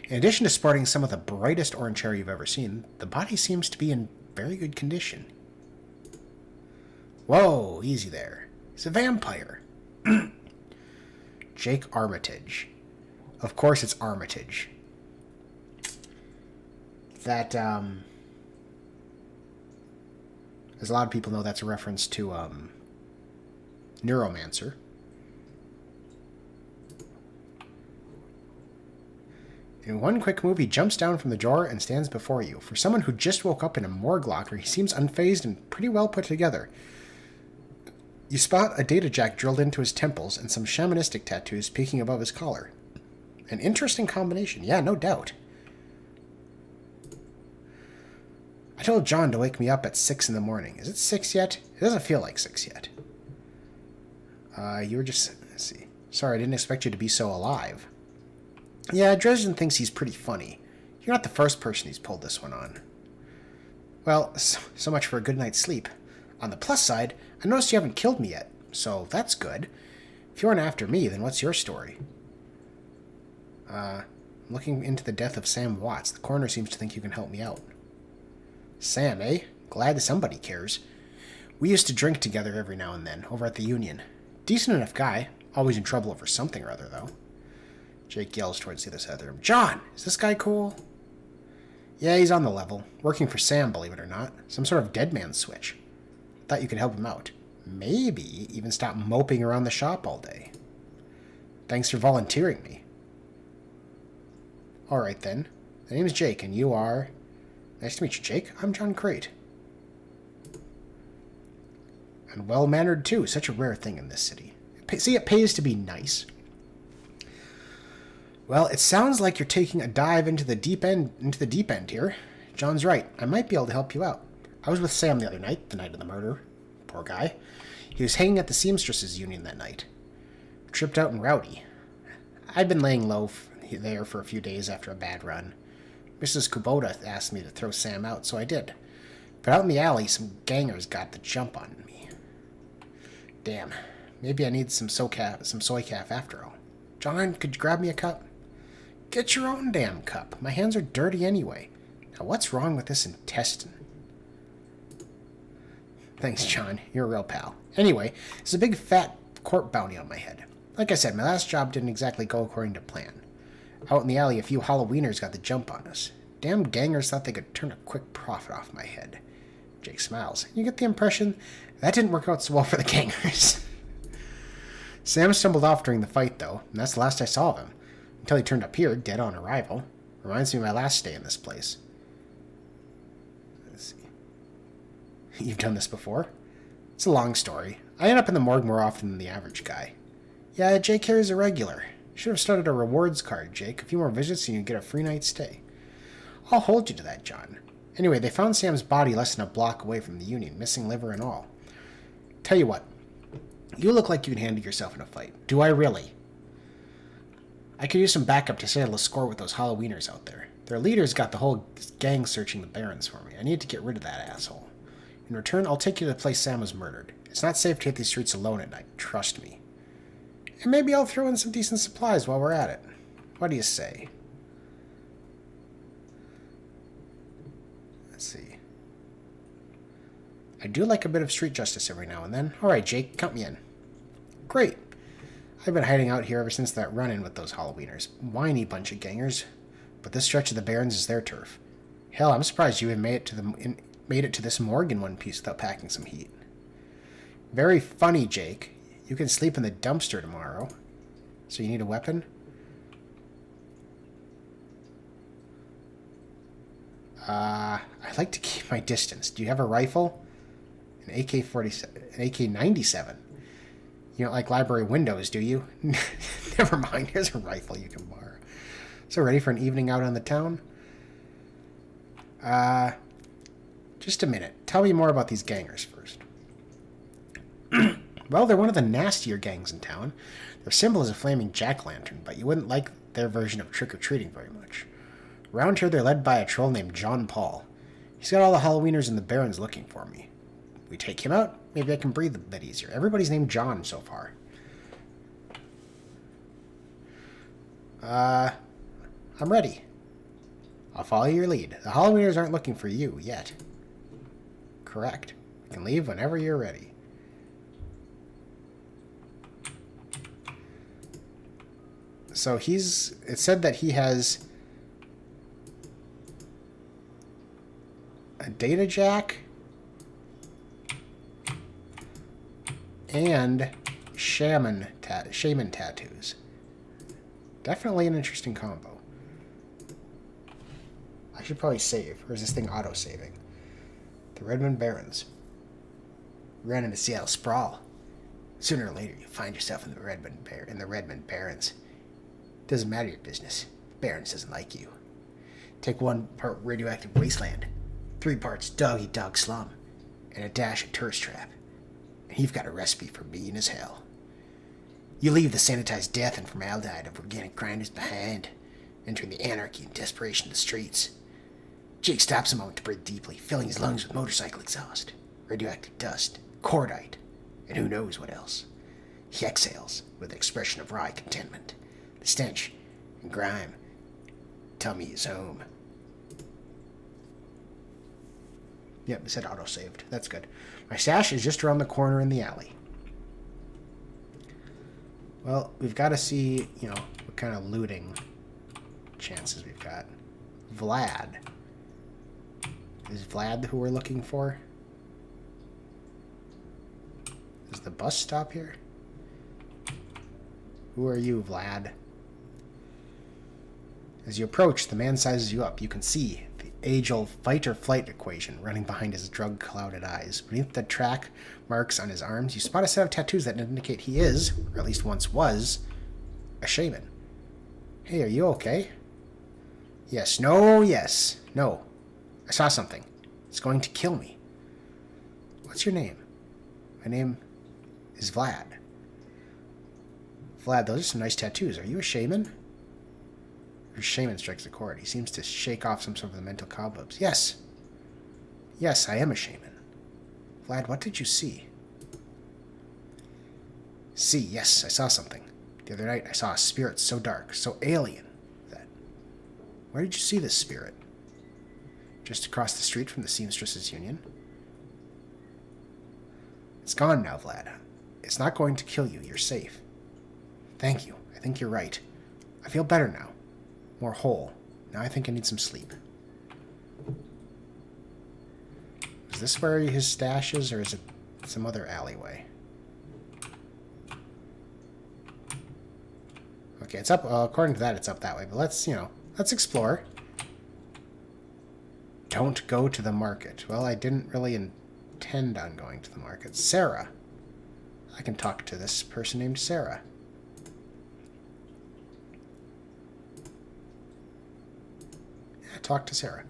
In addition to sporting some of the brightest orange hair you've ever seen, the body seems to be in very good condition. Whoa, easy there. He's a vampire. Jake Armitage. Of course it's Armitage. That, as a lot of people know, that's a reference to, Neuromancer. In one quick move, he jumps down from the drawer and stands before you. For someone who just woke up in a morgue locker, he seems unfazed and pretty well put together. You spot a data jack drilled into his temples and some shamanistic tattoos peeking above his collar. An interesting combination, yeah, no doubt. I told John to wake me up at 6 in the morning. Is it 6 yet? It doesn't feel like 6 yet. You were just... Let's see. Sorry, I didn't expect you to be so alive. Yeah, Dresden thinks he's pretty funny. You're not the first person he's pulled this one on. Well, so much for a good night's sleep. On the plus side, I noticed you haven't killed me yet, so that's good. If you aren't after me, then what's your story? Looking into the death of Sam Watts, the coroner seems to think you can help me out. Sam, eh? Glad somebody cares. We used to drink together every now and then, over at the Union. Decent enough guy. Always in trouble over something or other, though. Jake yells towards the other side of the room. John, is this guy cool? Yeah, he's on the level. Working for Sam, believe it or not. Some sort of dead man switch. Thought you could help him out. Maybe even stop moping around the shop all day. Thanks for volunteering me. Alright then. The name's Jake, and you are... Nice to meet you, Jake. I'm John Crate. And well-mannered, too. Such a rare thing in this city. See, it pays to be nice. Well, it sounds like you're taking a dive into the deep end here. John's right. I might be able to help you out. I was with Sam the other night, the night of the murder. Poor guy. He was hanging at the Seamstresses Union that night. Tripped out and rowdy. I'd been laying low there for a few days after a bad run. Mrs. Kubota asked me to throw Sam out, so I did. But out in the alley, some gangers got the jump on me. Damn. Maybe I need some soy calf after all. John, could you grab me a cup? Get your own damn cup. My hands are dirty anyway. Now what's wrong with this intestine? Thanks, John. You're a real pal. Anyway, there's a big fat court bounty on my head. Like I said, my last job didn't exactly go according to plan. Out in the alley, a few Halloweeners got the jump on us. Damn gangers thought they could turn a quick profit off my head. Jake smiles. You get the impression that didn't work out so well for the gangers. Sam stumbled off during the fight, though, and that's the last I saw of him. Until he turned up here, dead on arrival. Reminds me of my last stay in this place. Let's see. You've done this before? It's a long story. I end up in the morgue more often than the average guy. Yeah, Jake here is a regular. Should have started a rewards card, Jake. A few more visits and you get a free night's stay. I'll hold you to that, John. Anyway, they found Sam's body less than a block away from the Union, missing liver and all. Tell you what. You look like you can handle yourself in a fight. Do I really? I could use some backup to settle a score with those Halloweeners out there. Their leaders got the whole gang searching the barrens for me. I need to get rid of that asshole. In return, I'll take you to the place Sam was murdered. It's not safe to hit these streets alone at night. Trust me. And maybe I'll throw in some decent supplies while we're at it. What do you say? Let's see. I do like a bit of street justice every now and then. Alright, Jake, count me in. Great. I've been hiding out here ever since that run-in with those Halloweeners. Whiny bunch of gangers. But this stretch of the Barrens is their turf. Hell, I'm surprised you even made it to this morgue in one piece without packing some heat. Very funny, Jake. You can sleep in the dumpster tomorrow. So you need a weapon? I'd like to keep my distance. Do you have a rifle? An AK-47, an AK-97. You don't like library windows, do you? Never mind, here's a rifle you can borrow. So ready for an evening out on the town? Just a minute. Tell me more about these gangers first. Well, they're one of the nastier gangs in town. Their symbol is a flaming jack-lantern, but you wouldn't like their version of trick-or-treating very much. Around here, they're led by a troll named John Paul. He's got all the Halloweeners in the Barrens looking for me. We take him out, maybe I can breathe a bit easier. Everybody's named John so far. I'm ready. I'll follow your lead. The Halloweeners aren't looking for you yet. Correct. You can leave whenever you're ready. So it said that he has a data jack and shaman tattoos. Definitely an interesting combo. I should probably save, or is this thing auto-saving? The Redmond Barrens. Ran into Seattle Sprawl. Sooner or later, you find yourself in the Redmond Barrens. Doesn't matter your business. Barrens doesn't like you. Take 1 part radioactive wasteland, 3 parts dog-eat-dog slum, and a dash of tourist trap. And you've got a recipe for mean as hell. You leave the sanitized death and formaldehyde of organic grinders behind, entering the anarchy and desperation of the streets. Jake stops a moment to breathe deeply, filling his lungs with motorcycle exhaust, radioactive dust, cordite, and who knows what else. He exhales with an expression of wry contentment. The stench and grime tell me he's home. Yep, it said auto-saved. That's good. My stash is just around the corner in the alley. Well, we've got to see, what kind of looting chances we've got. Vlad. Is Vlad who we're looking for? Is the bus stop here? Who are you, Vlad? As you approach, the man sizes you up. You can see the age-old fight-or-flight equation running behind his drug-clouded eyes. Beneath the track marks on his arms, you spot a set of tattoos that indicate he is, or at least once was, a shaman. Hey, are you okay? Yes. No. Yes. No. I saw something. It's going to kill me. What's your name? My name is Vlad. Vlad, those are some nice tattoos. Are you a shaman? Your shaman strikes a chord. He seems to shake off some sort of the mental cobwebs. Yes. Yes, I am a shaman. Vlad, what did you see? See, yes, I saw something. The other night I saw a spirit so dark, so alien, that... Where did you see this spirit? Just across the street from the Seamstresses Union? It's gone now, Vlad. It's not going to kill you. You're safe. Thank you. I think you're right. I feel better now. More whole. Now I think I need some sleep. Is this where his stash is, or is it some other alleyway? Okay, it's up. According to that, it's up that way. But let's explore. Don't go to the market. Well, I didn't really intend on going to the market. Sarah. I can talk to this person named Sarah. Yeah, talk to Sarah.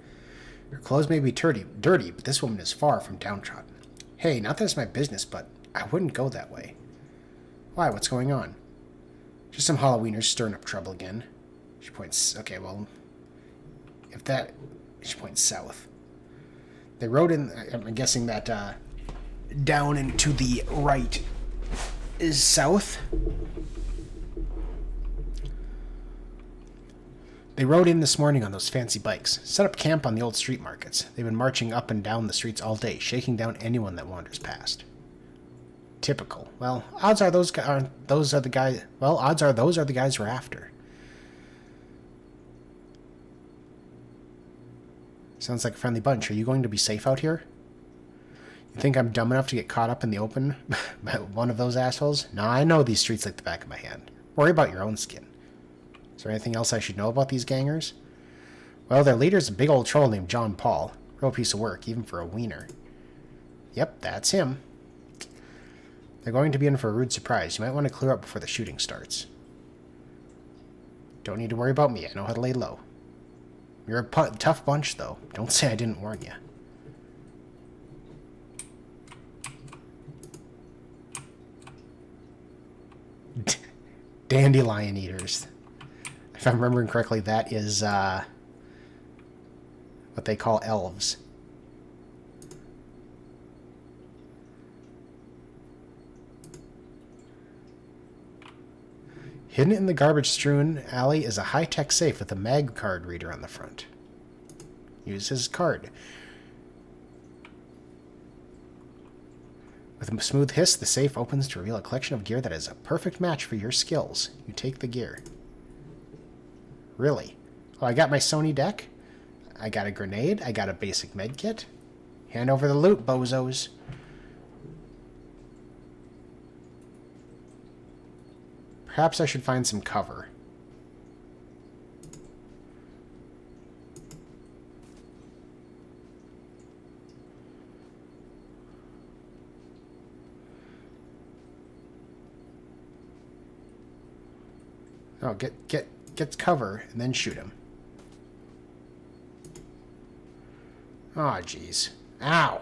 Your clothes may be dirty, but this woman is far from downtrodden. Hey, not that it's my business, but I wouldn't go that way. Why? What's going on? Just some Halloweeners stirring up trouble again. She points... Okay, well... If that... She points south. They rode in... I'm guessing that down and to the right is south. They rode in this morning on those fancy bikes, set up camp on the old street markets. They've been marching up and down the streets all day, shaking down anyone that wanders past. Typical. Well, odds are those are the guys. Well, odds are those are the guys we're after. Sounds like a friendly bunch. Are you going to be safe out here? You think I'm dumb enough to get caught up in the open by one of those assholes? Nah, I know these streets like the back of my hand. Worry about your own skin. Is there anything else I should know about these gangers? Well, their leader's a big old troll named John Paul. Real piece of work, even for a wiener. Yep, that's him. They're going to be in for a rude surprise. You might want to clear up before the shooting starts. Don't need to worry about me. I know how to lay low. You're a tough bunch, though. Don't say I didn't warn you. Dandelion eaters. If I'm remembering correctly, that is what they call elves. Hidden in the garbage-strewn alley is a high-tech safe with a mag card reader on the front. Use his card. With a smooth hiss, the safe opens to reveal a collection of gear that is a perfect match for your skills. You take the gear. Really? Oh, I got my Sony deck. I got a grenade. I got a basic med kit. Hand over the loot, bozos. Perhaps I should find some cover. Oh, get cover and then shoot him. Aw, oh, jeez. Ow.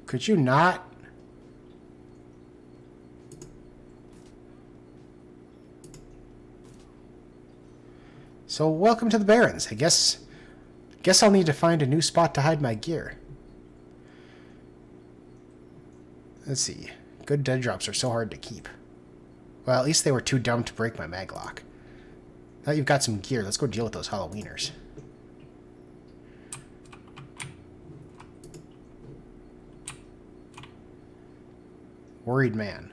Could you not? So, welcome to the Barrens. I guess I'll need to find a new spot to hide my gear. Let's see. Good dead drops are so hard to keep. Well, at least they were too dumb to break my maglock. Now you've got some gear, let's go deal with those Halloweeners. Worried man.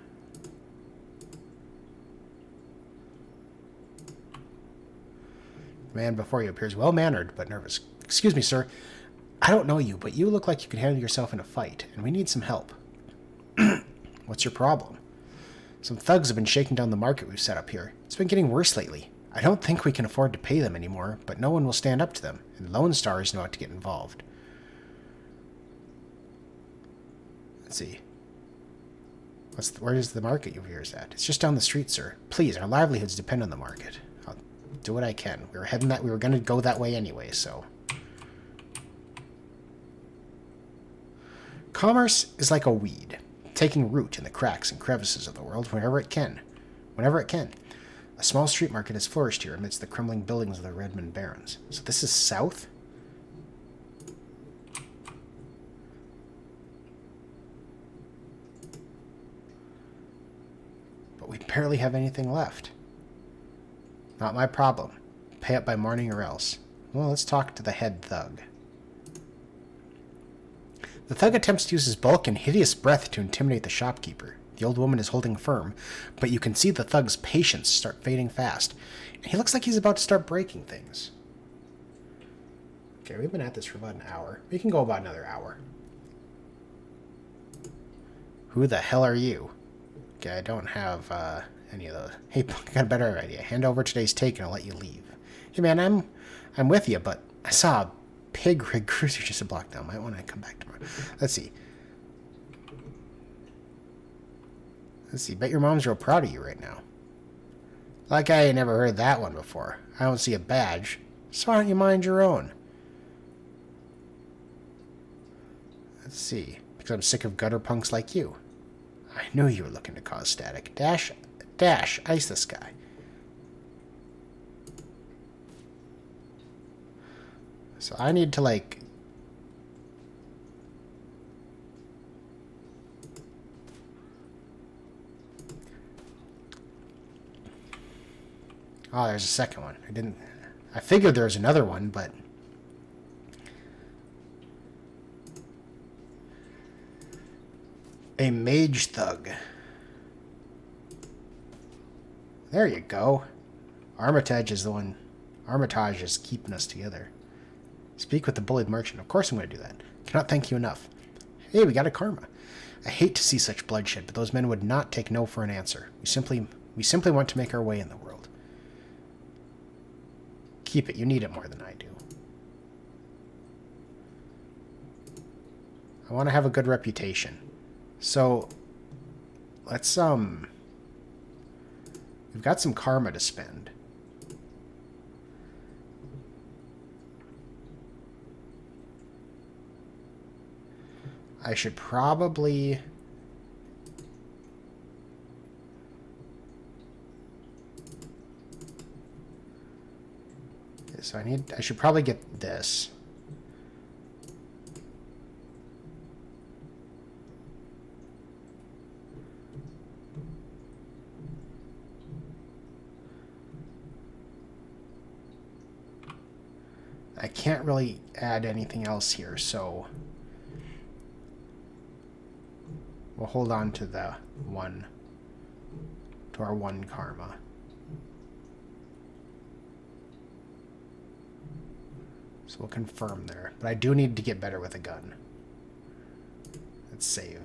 The man before you appears well-mannered, but nervous. Excuse me, sir. I don't know you, but you look like you could handle yourself in a fight, and we need some help. What's your problem? Some thugs have been shaking down the market we've set up here. It's been getting worse lately. I don't think we can afford to pay them anymore, but no one will stand up to them, and Lone Stars know how to get involved. Let's see. Where is the market of yours at? It's just down the street, sir. Please, our livelihoods depend on the market. I'll do what I can. We were going to go that way anyway, so. Commerce is like a weed, taking root in the cracks and crevices of the world whenever it can. A small street market has flourished here amidst the crumbling buildings of the Redmond Barrens. So this is south? But we barely have anything left. Not my problem. Pay up by morning or else. Well, let's talk to the head thug. The thug attempts to use his bulk and hideous breath to intimidate the shopkeeper. The old woman is holding firm, but you can see the thug's patience start fading fast. And he looks like he's about to start breaking things. Okay, we've been at this for about an hour. We can go about another hour. Who the hell are you? Okay, I don't have any of those. Hey, I got a better idea. Hand over today's take and I'll let you leave. Hey man, I'm with you, but I saw a pig rig cruiser just a block down. Might want to come back tomorrow. Let's see. Bet your mom's real proud of you right now. Like I ain't never heard that one before. I don't see a badge. So why don't you mind your own? Let's see. Because I'm sick of gutter punks like you. I knew you were looking to cause static. Dash, ice this guy. So I need to, like... Oh, there's a second one. I figured there was another one, but... A mage thug. There you go. Armitage is the one. Armitage is keeping us together. Speak with the bullied merchant. Of course I'm going to do that. Cannot thank you enough. Hey, we got a karma. I hate to see such bloodshed, but those men would not take no for an answer. We simply want to make our way in the world. Keep it. You need it more than I do. I want to have a good reputation. So, let's, we've got some karma to spend. I should probably... So I should probably get this. I can't really add anything else here, so we'll hold on to the one, to our one karma. So we'll confirm there. But I do need to get better with a gun. Let's save.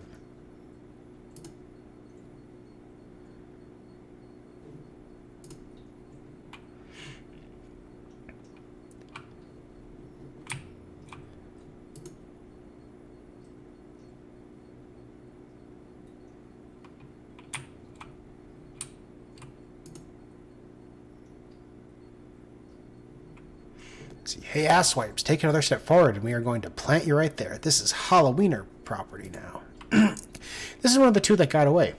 See, hey, asswipes, take another step forward and we are going to plant you right there. This is Halloweener property now. This is one of the two that got away.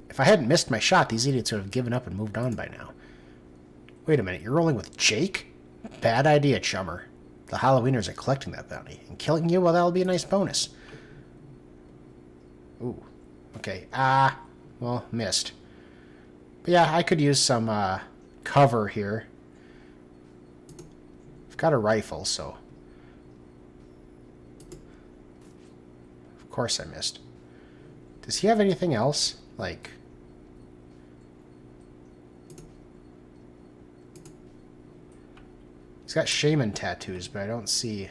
If I hadn't missed my shot, these idiots would have given up and moved on by now. Wait a minute, you're rolling with Jake? Bad idea, chummer. The Halloweeners are collecting that bounty. And killing you, well, that'll be a nice bonus. Ooh. Okay. Well, missed. But yeah, I could use some cover here. I've got a rifle, so... Of course I missed. Does he have anything else? Like... He's got shaman tattoos, but I don't see...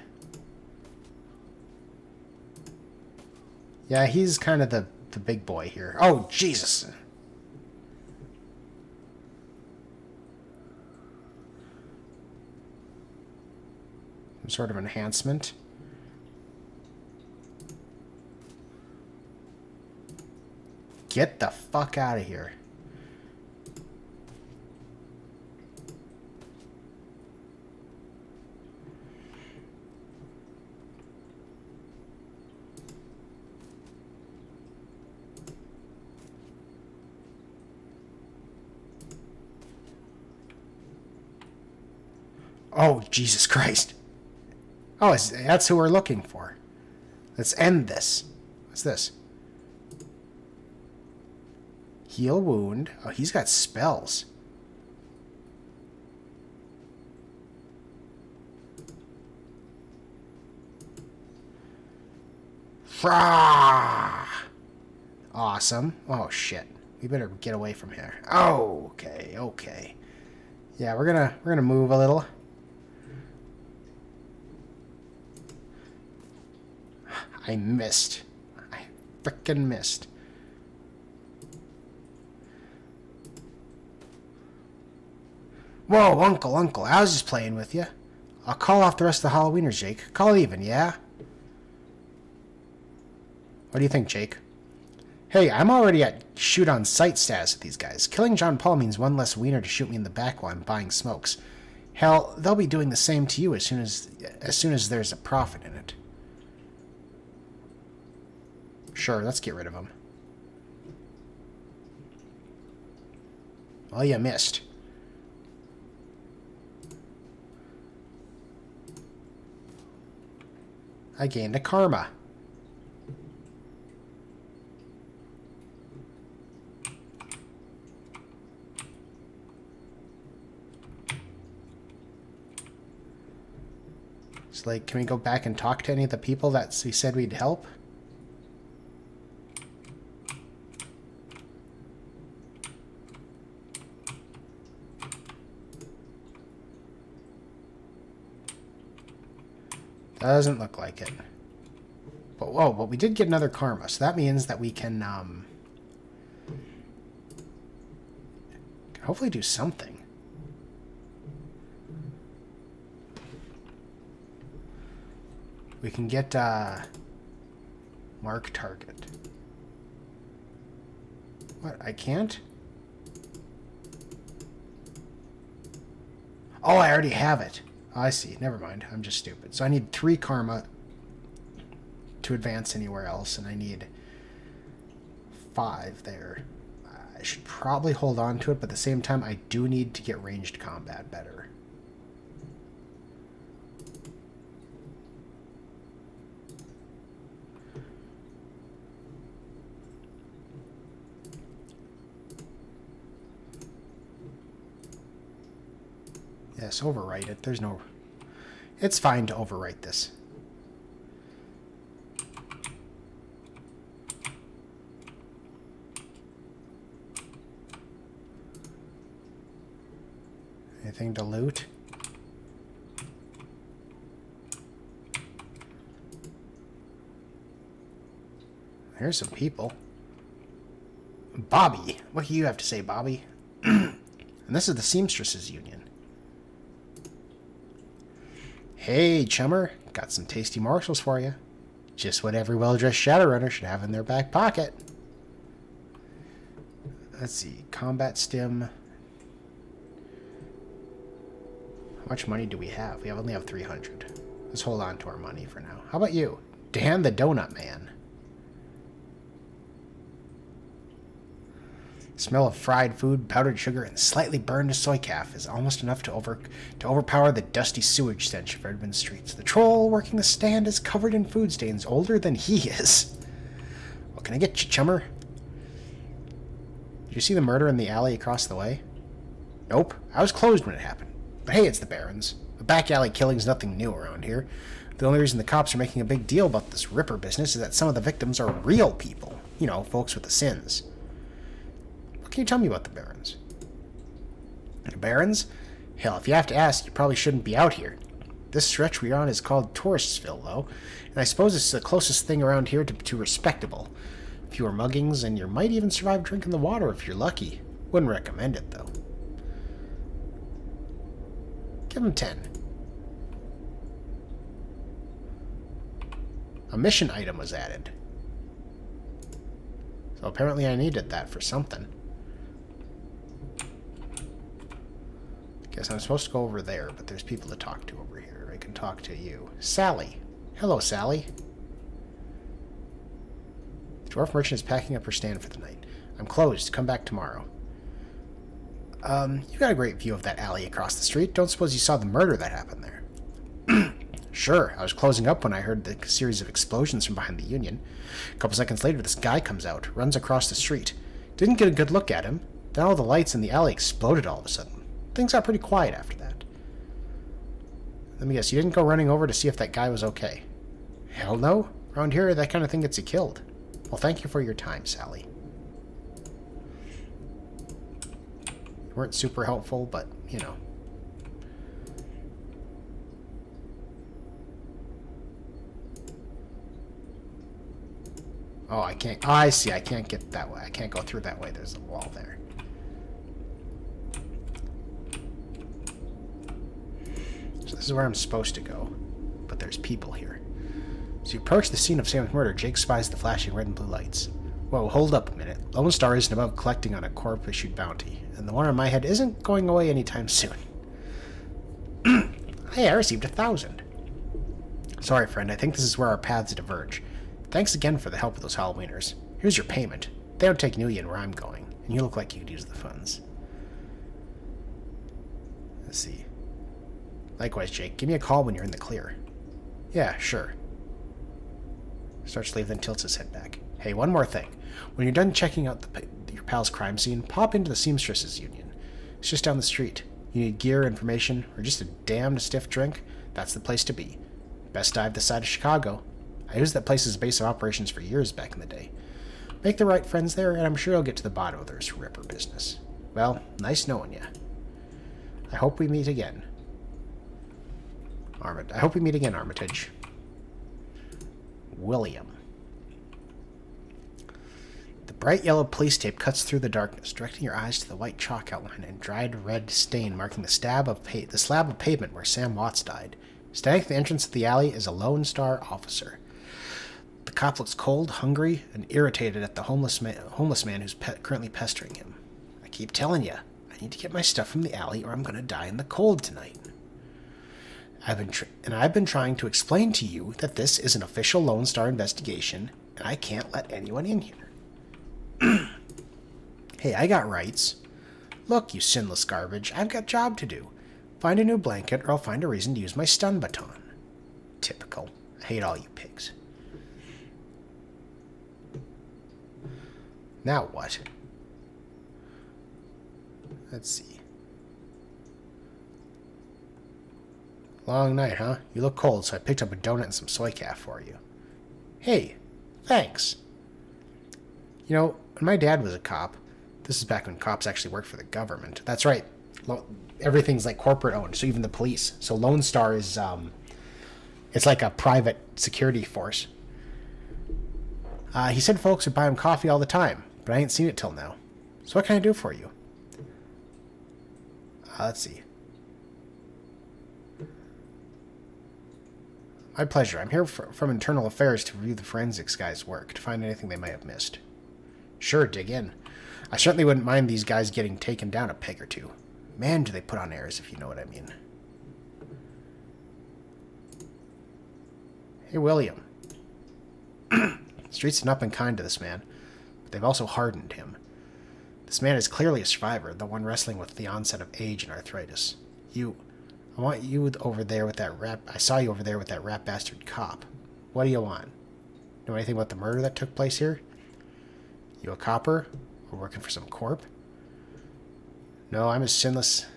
Yeah, he's kind of the big boy here. Oh, Jesus! Some sort of enhancement. Get the fuck out of here. Oh, Jesus Christ. Oh, that's who we're looking for. Let's end this. What's this? Heal wound. Oh, he's got spells. Frah! Awesome. Oh, shit. We better get away from here. Oh, okay, okay. Yeah, we're gonna move a little. I missed. I frickin' missed. Whoa, Uncle, I was just playing with you. I'll call off the rest of the Halloweeners, Jake. Call even, yeah? What do you think, Jake? Hey, I'm already at shoot-on-sight status with these guys. Killing John Paul means one less wiener to shoot me in the back while I'm buying smokes. Hell, they'll be doing the same to you as soon as there's a profit in it. Sure, let's get rid of him. Well, you missed. I gained a karma. So, like, can we go back and talk to any of the people that we said we'd help? Doesn't look like it. But, whoa, but we did get another karma, so that means that we can, hopefully do something. We can get, mark target. What, I can't? Oh, I already have it. Oh, I see. Never mind. I'm just stupid. So I need 3 karma to advance anywhere else, and I need 5 there. I should probably hold on to it, but at the same time, I do need to get ranged combat better. Yes, overwrite it. There's no... It's fine to overwrite this. Anything to loot? Here's some people. Bobby. What do you have to say, Bobby? And this is the Seamstresses Union. Hey, chummer. Got some tasty morsels for you. Just what every well-dressed Shadowrunner should have in their back pocket. Let's see. Combat stim. How much money do we have? We only have 300. Let's hold on to our money for now. How about you? Dan the Donut Man. Smell of fried food, powdered sugar, and slightly burned soy calf is almost enough to overpower the dusty sewage stench of Redmond streets. The troll working the stand is covered in food stains, older than he is. What can I get you, chummer? Did you see the murder in the alley across the way? Nope. I was closed when it happened. But hey, it's the Barons. A back alley killing's nothing new around here. The only reason the cops are making a big deal about this Ripper business is that some of the victims are real people. You know, folks with the sins. What can you tell me about the Barons? The Barons? Hell, if you have to ask, you probably shouldn't be out here. This stretch we're on is called Touristsville, though, and I suppose it's the closest thing around here to respectable. Fewer muggings, and you might even survive drinking the water if you're lucky. Wouldn't recommend it, though. Give him 10. A mission item was added. So apparently I needed that for something. Guess I'm supposed to go over there, but there's people to talk to over here. I can talk to you. Sally. Hello, Sally. The dwarf merchant is packing up her stand for the night. I'm closed. Come back tomorrow. You got a great view of that alley across the street. Don't suppose you saw the murder that happened there? Sure. I was closing up when I heard the series of explosions from behind the Union. A couple seconds later, this guy comes out, runs across the street. Didn't get a good look at him. Then all the lights in the alley exploded all of a sudden. Things got pretty quiet after that. Let me guess, you didn't go running over to see if that guy was okay? Hell no. Around here, that kind of thing gets you killed. Well, thank you for your time, Sally. You weren't super helpful, but, you know. Oh, I can't... Oh, I see. I can't get that way. I can't go through that way. There's a wall there. So this is where I'm supposed to go. But there's people here. As you approach the scene of Sam's murder, Jake spies the flashing red and blue lights. Whoa, hold up a minute. Lone Star isn't above collecting on a corp-issued bounty. And the one on my head isn't going away anytime soon. Hey, I received 1,000. Sorry, friend. I think this is where our paths diverge. Thanks again for the help with those Halloweeners. Here's your payment. They don't take New Yen where I'm going, and you look like you could use the funds. Let's see. Likewise, Jake. Give me a call when you're in the clear. Yeah, sure. Starts to leave, then tilts his head back. Hey, one more thing. When you're done checking out your pal's crime scene, pop into the Seamstresses Union. It's just down the street. You need gear, information, or just a damned stiff drink? That's the place to be. Best dive this side of Chicago. I used that place as a base of operations for years back in the day. Make the right friends there, and I'm sure you'll get to the bottom of this ripper business. Well, nice knowing you. I hope we meet again. I hope we meet again, Armitage. William. The bright yellow police tape cuts through the darkness, directing your eyes to the white chalk outline and dried red stain marking the slab of pavement where Sam Watts died. Standing at the entrance of the alley is a Lone Star officer. The cop looks cold, hungry, and irritated at the homeless man who's currently pestering him. I keep telling you, I need to get my stuff from the alley or I'm going to die in the cold tonight. I've been trying to explain to you that this is an official Lone Star investigation, and I can't let anyone in here. Hey, I got rights. Look, you sinless garbage, I've got job to do. Find a new blanket, or I'll find a reason to use my stun baton. Typical. I hate all you pigs. Now what? Let's see. Long night, huh? You look cold, so I picked up a donut and some soy calf for you. Hey, thanks. You know, when my dad was a cop, this is back when cops actually worked for the government. That's right. Everything's like corporate owned, so even the police. So Lone Star is, it's like a private security force. He said folks would buy him coffee all the time, but I ain't seen it till now. So what can I do for you? Let's see. My pleasure. I'm here from Internal Affairs to review the forensics guys' work, to find anything they might have missed. Sure, dig in. I certainly wouldn't mind these guys getting taken down a peg or two. Man, do they put on airs, if you know what I mean. Hey, William. The streets have not been kind to this man, but they've also hardened him. This man is clearly a survivor, the one wrestling with the onset of age and arthritis. I want you over there with that rat... I saw you over there with that rat bastard cop. What do you want? Know anything about the murder that took place here? You a copper? Or working for some corp? No, I'm as sinless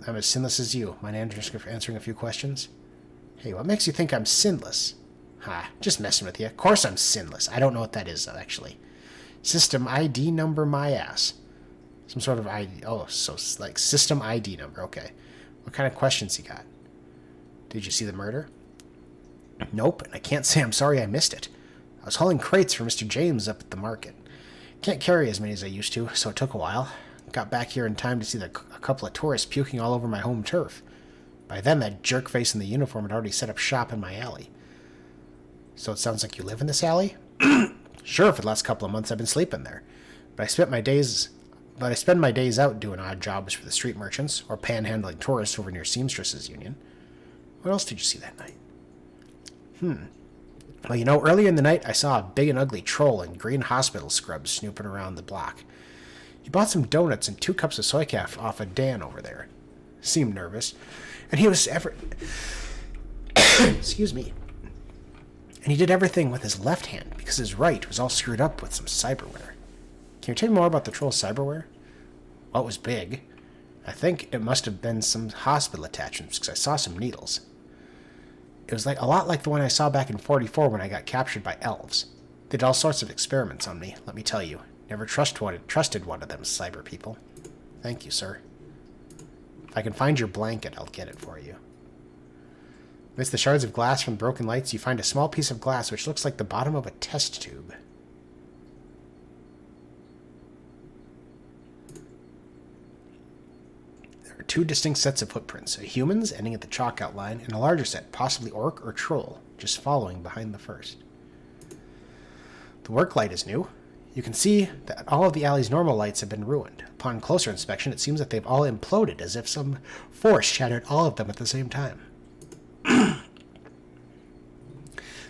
as you. Mind answering a few questions? Hey, what makes you think I'm sinless? Ha, just messing with you. Of course I'm sinless. I don't know what that is, though, actually. System ID number my ass. Some sort of ID. Oh, so like system ID number. Okay. What kind of questions you got? Did you see the murder? Nope, and I can't say I'm sorry I missed it. I was hauling crates for Mr. James up at the market. Can't carry as many as I used to, so it took a while. Got back here in time to see a couple of tourists puking all over my home turf. By then, that jerk-face in the uniform had already set up shop in my alley. So it sounds like you live in this alley? Sure, for the last couple of months I've been sleeping there. But I spend my days out doing odd jobs for the street merchants, or panhandling tourists over near Seamstresses Union. What else did you see that night? Well, you know, earlier in the night I saw a big and ugly troll in green hospital scrubs snooping around the block. He bought some donuts and 2 cups of soy calf off of Dan over there. Seemed nervous. And he was Excuse me. And he did everything with his left hand, because his right was all screwed up with some cyberware. Can you tell me more about the troll's cyberware? Well, it was big. I think it must have been some hospital attachments, because I saw some needles. It was a lot like the one I saw back in 44 when I got captured by elves. They did all sorts of experiments on me, let me tell you. Never trusted one of them cyber people. Thank you, sir. If I can find your blanket, I'll get it for you. Amidst the shards of glass from broken lights, you find a small piece of glass which looks like the bottom of a test tube. There are 2 distinct sets of footprints, a human's ending at the chalk outline, and a larger set, possibly orc or troll, just following behind the first. The work light is new. You can see that all of the alley's normal lights have been ruined. Upon closer inspection, it seems that they've all imploded, as if some force shattered all of them at the same time.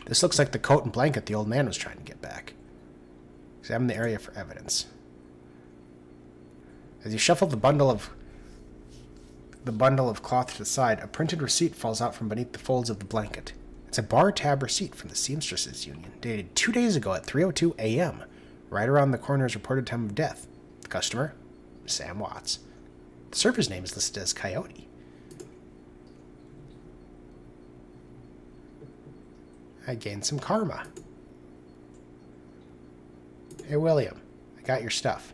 This looks like the coat and blanket the old man was trying to get back. Examine the area for evidence. As you shuffle the bundle of cloth to the side, a printed receipt falls out from beneath the folds of the blanket. It's a bar tab receipt from the Seamstresses Union, dated 2 days ago at 3:02 a.m., right around the coroner's reported time of death. The customer, Sam Watts. The server's name is listed as Coyote. I gained some karma. Hey, William, I got your stuff.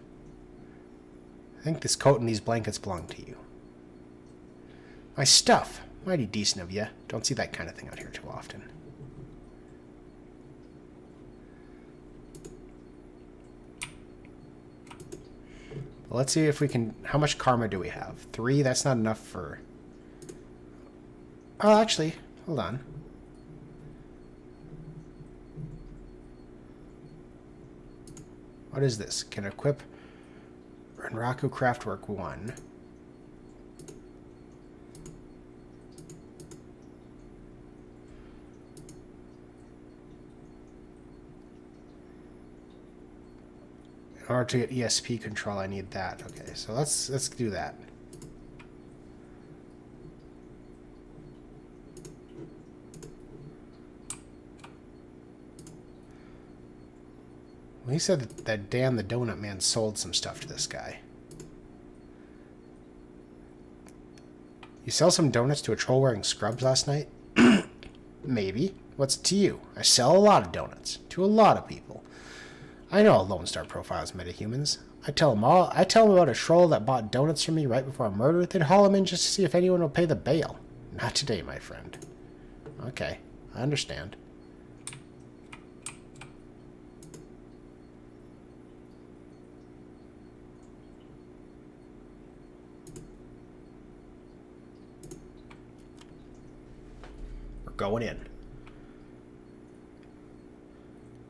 I think this coat and these blankets belong to you. My stuff. Mighty decent of you. Don't see that kind of thing out here too often. Well, let's see if we can... How much karma do we have? 3? That's not enough for... Oh, actually, hold on. What is this? Can equip Renraku Craftwork 1. In order to get ESP control, I need that. Okay, so let's do that. Well, he said that Dan the Donut Man sold some stuff to this guy. You sell some donuts to a troll wearing scrubs last night? Maybe. What's it to you? I sell a lot of donuts to a lot of people. I know Lone Star profiles metahumans. I tell them about a troll that bought donuts from me right before a murder. They'd haul him in just to see if anyone will pay the bail. Not today, my friend. Okay, I understand. We're going in.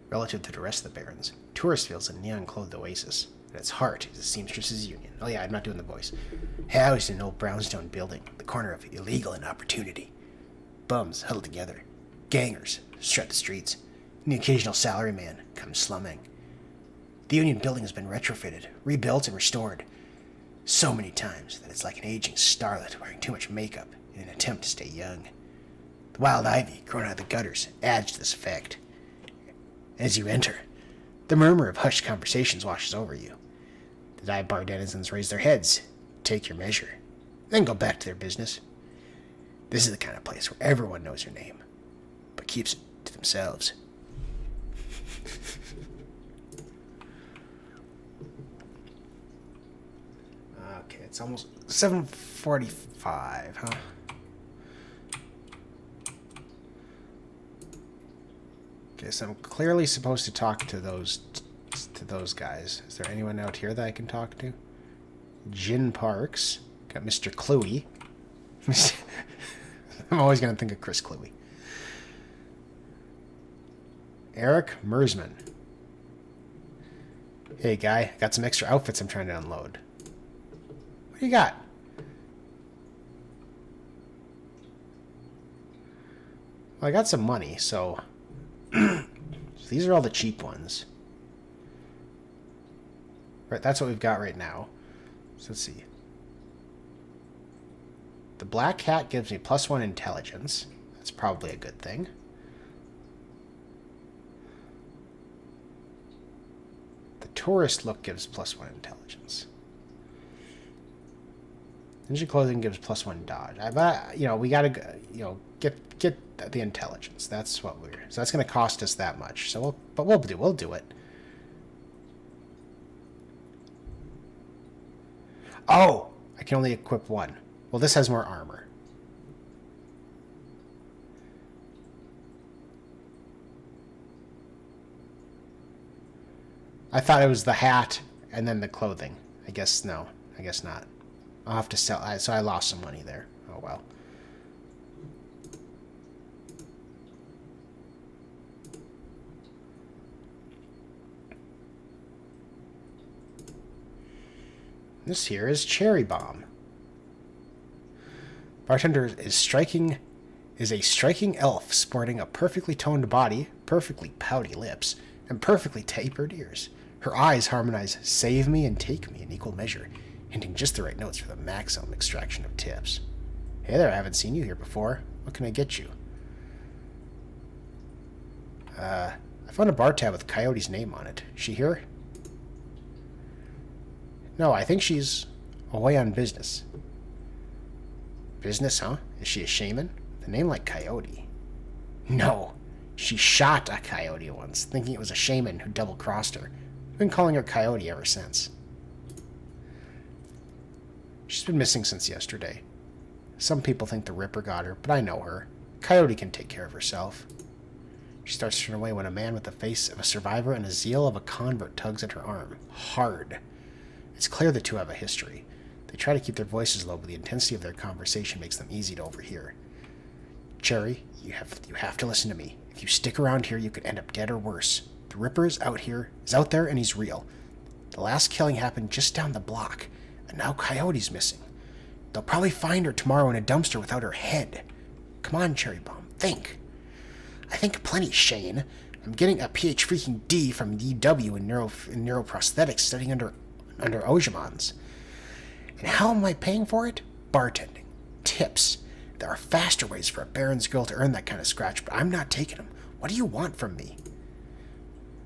Relative to the rest of the barons, tourist feels a neon-clothed oasis. At its heart is a seamstress's union. Oh yeah, I'm not doing the voice. Housed in an old brownstone building, the corner of illegal and opportunity. Bums huddled together. Gangers strut the streets. And the occasional salaryman comes slumming. The union building has been retrofitted, rebuilt, and restored so many times that it's like an aging starlet wearing too much makeup in an attempt to stay young. The wild ivy growing out of the gutters adds to this effect. As you enter, the murmur of hushed conversations washes over you. The dive bar denizens raise their heads, take your measure, then go back to their business. This is the kind of place where everyone knows your name, but keeps it to themselves. Okay, it's almost 7:45, huh? Okay, so I'm clearly supposed to talk to those guys. Is there anyone out here that I can talk to? Jin Parks. Got Mr. Cluey. I'm always going to think of Chris Cluey. Eric Mersman. Hey, guy. Got some extra outfits I'm trying to unload. What do you got? Well, I got some money, so... So these are all the cheap ones. Right, that's what we've got right now. So let's see. The black hat gives me +1 intelligence. That's probably a good thing. The tourist look gives +1 intelligence. Ninja clothing gives +1 dodge. But we gotta get the intelligence. That's what so that's gonna cost us that much. So we'll do it. Oh, I can only equip 1. Well, this has more armor. I thought it was the hat and then the clothing. I guess no. I guess not. I'll have to sell. So I lost some money there. Oh well. This here is Cherry Bomb. Bartender is a striking elf sporting a perfectly toned body, perfectly pouty lips, and perfectly tapered ears. Her eyes harmonize save me and take me in equal measure, hinting just the right notes for the maximum extraction of tips. Hey there, I haven't seen you here before. What can I get you? I found a bar tab with Coyote's name on it. Is she here? No, I think she's away on business. Business, huh? Is she a shaman? The name like Coyote. No. She shot a coyote once, thinking it was a shaman who double-crossed her. I've been calling her Coyote ever since. She's been missing since yesterday. Some people think the Ripper got her, but I know her. Coyote can take care of herself. She starts to turn away when a man with the face of a survivor and the zeal of a convert tugs at her arm. Hard. It's clear the two have a history. They try to keep their voices low, but the intensity of their conversation makes them easy to overhear. Cherry, you have to listen to me. If you stick around here, you could end up dead or worse. The Ripper is out there, and he's real. The last killing happened just down the block, and now Coyote's missing. They'll probably find her tomorrow in a dumpster without her head. Come on, Cherry Bomb, think. I think plenty, Shane. I'm getting a PhD from UW in neuroprosthetics studying under Ojimans. And how am I paying for it? Bartending. Tips. There are faster ways for a Baron's girl to earn that kind of scratch, but I'm not taking them. What do you want from me?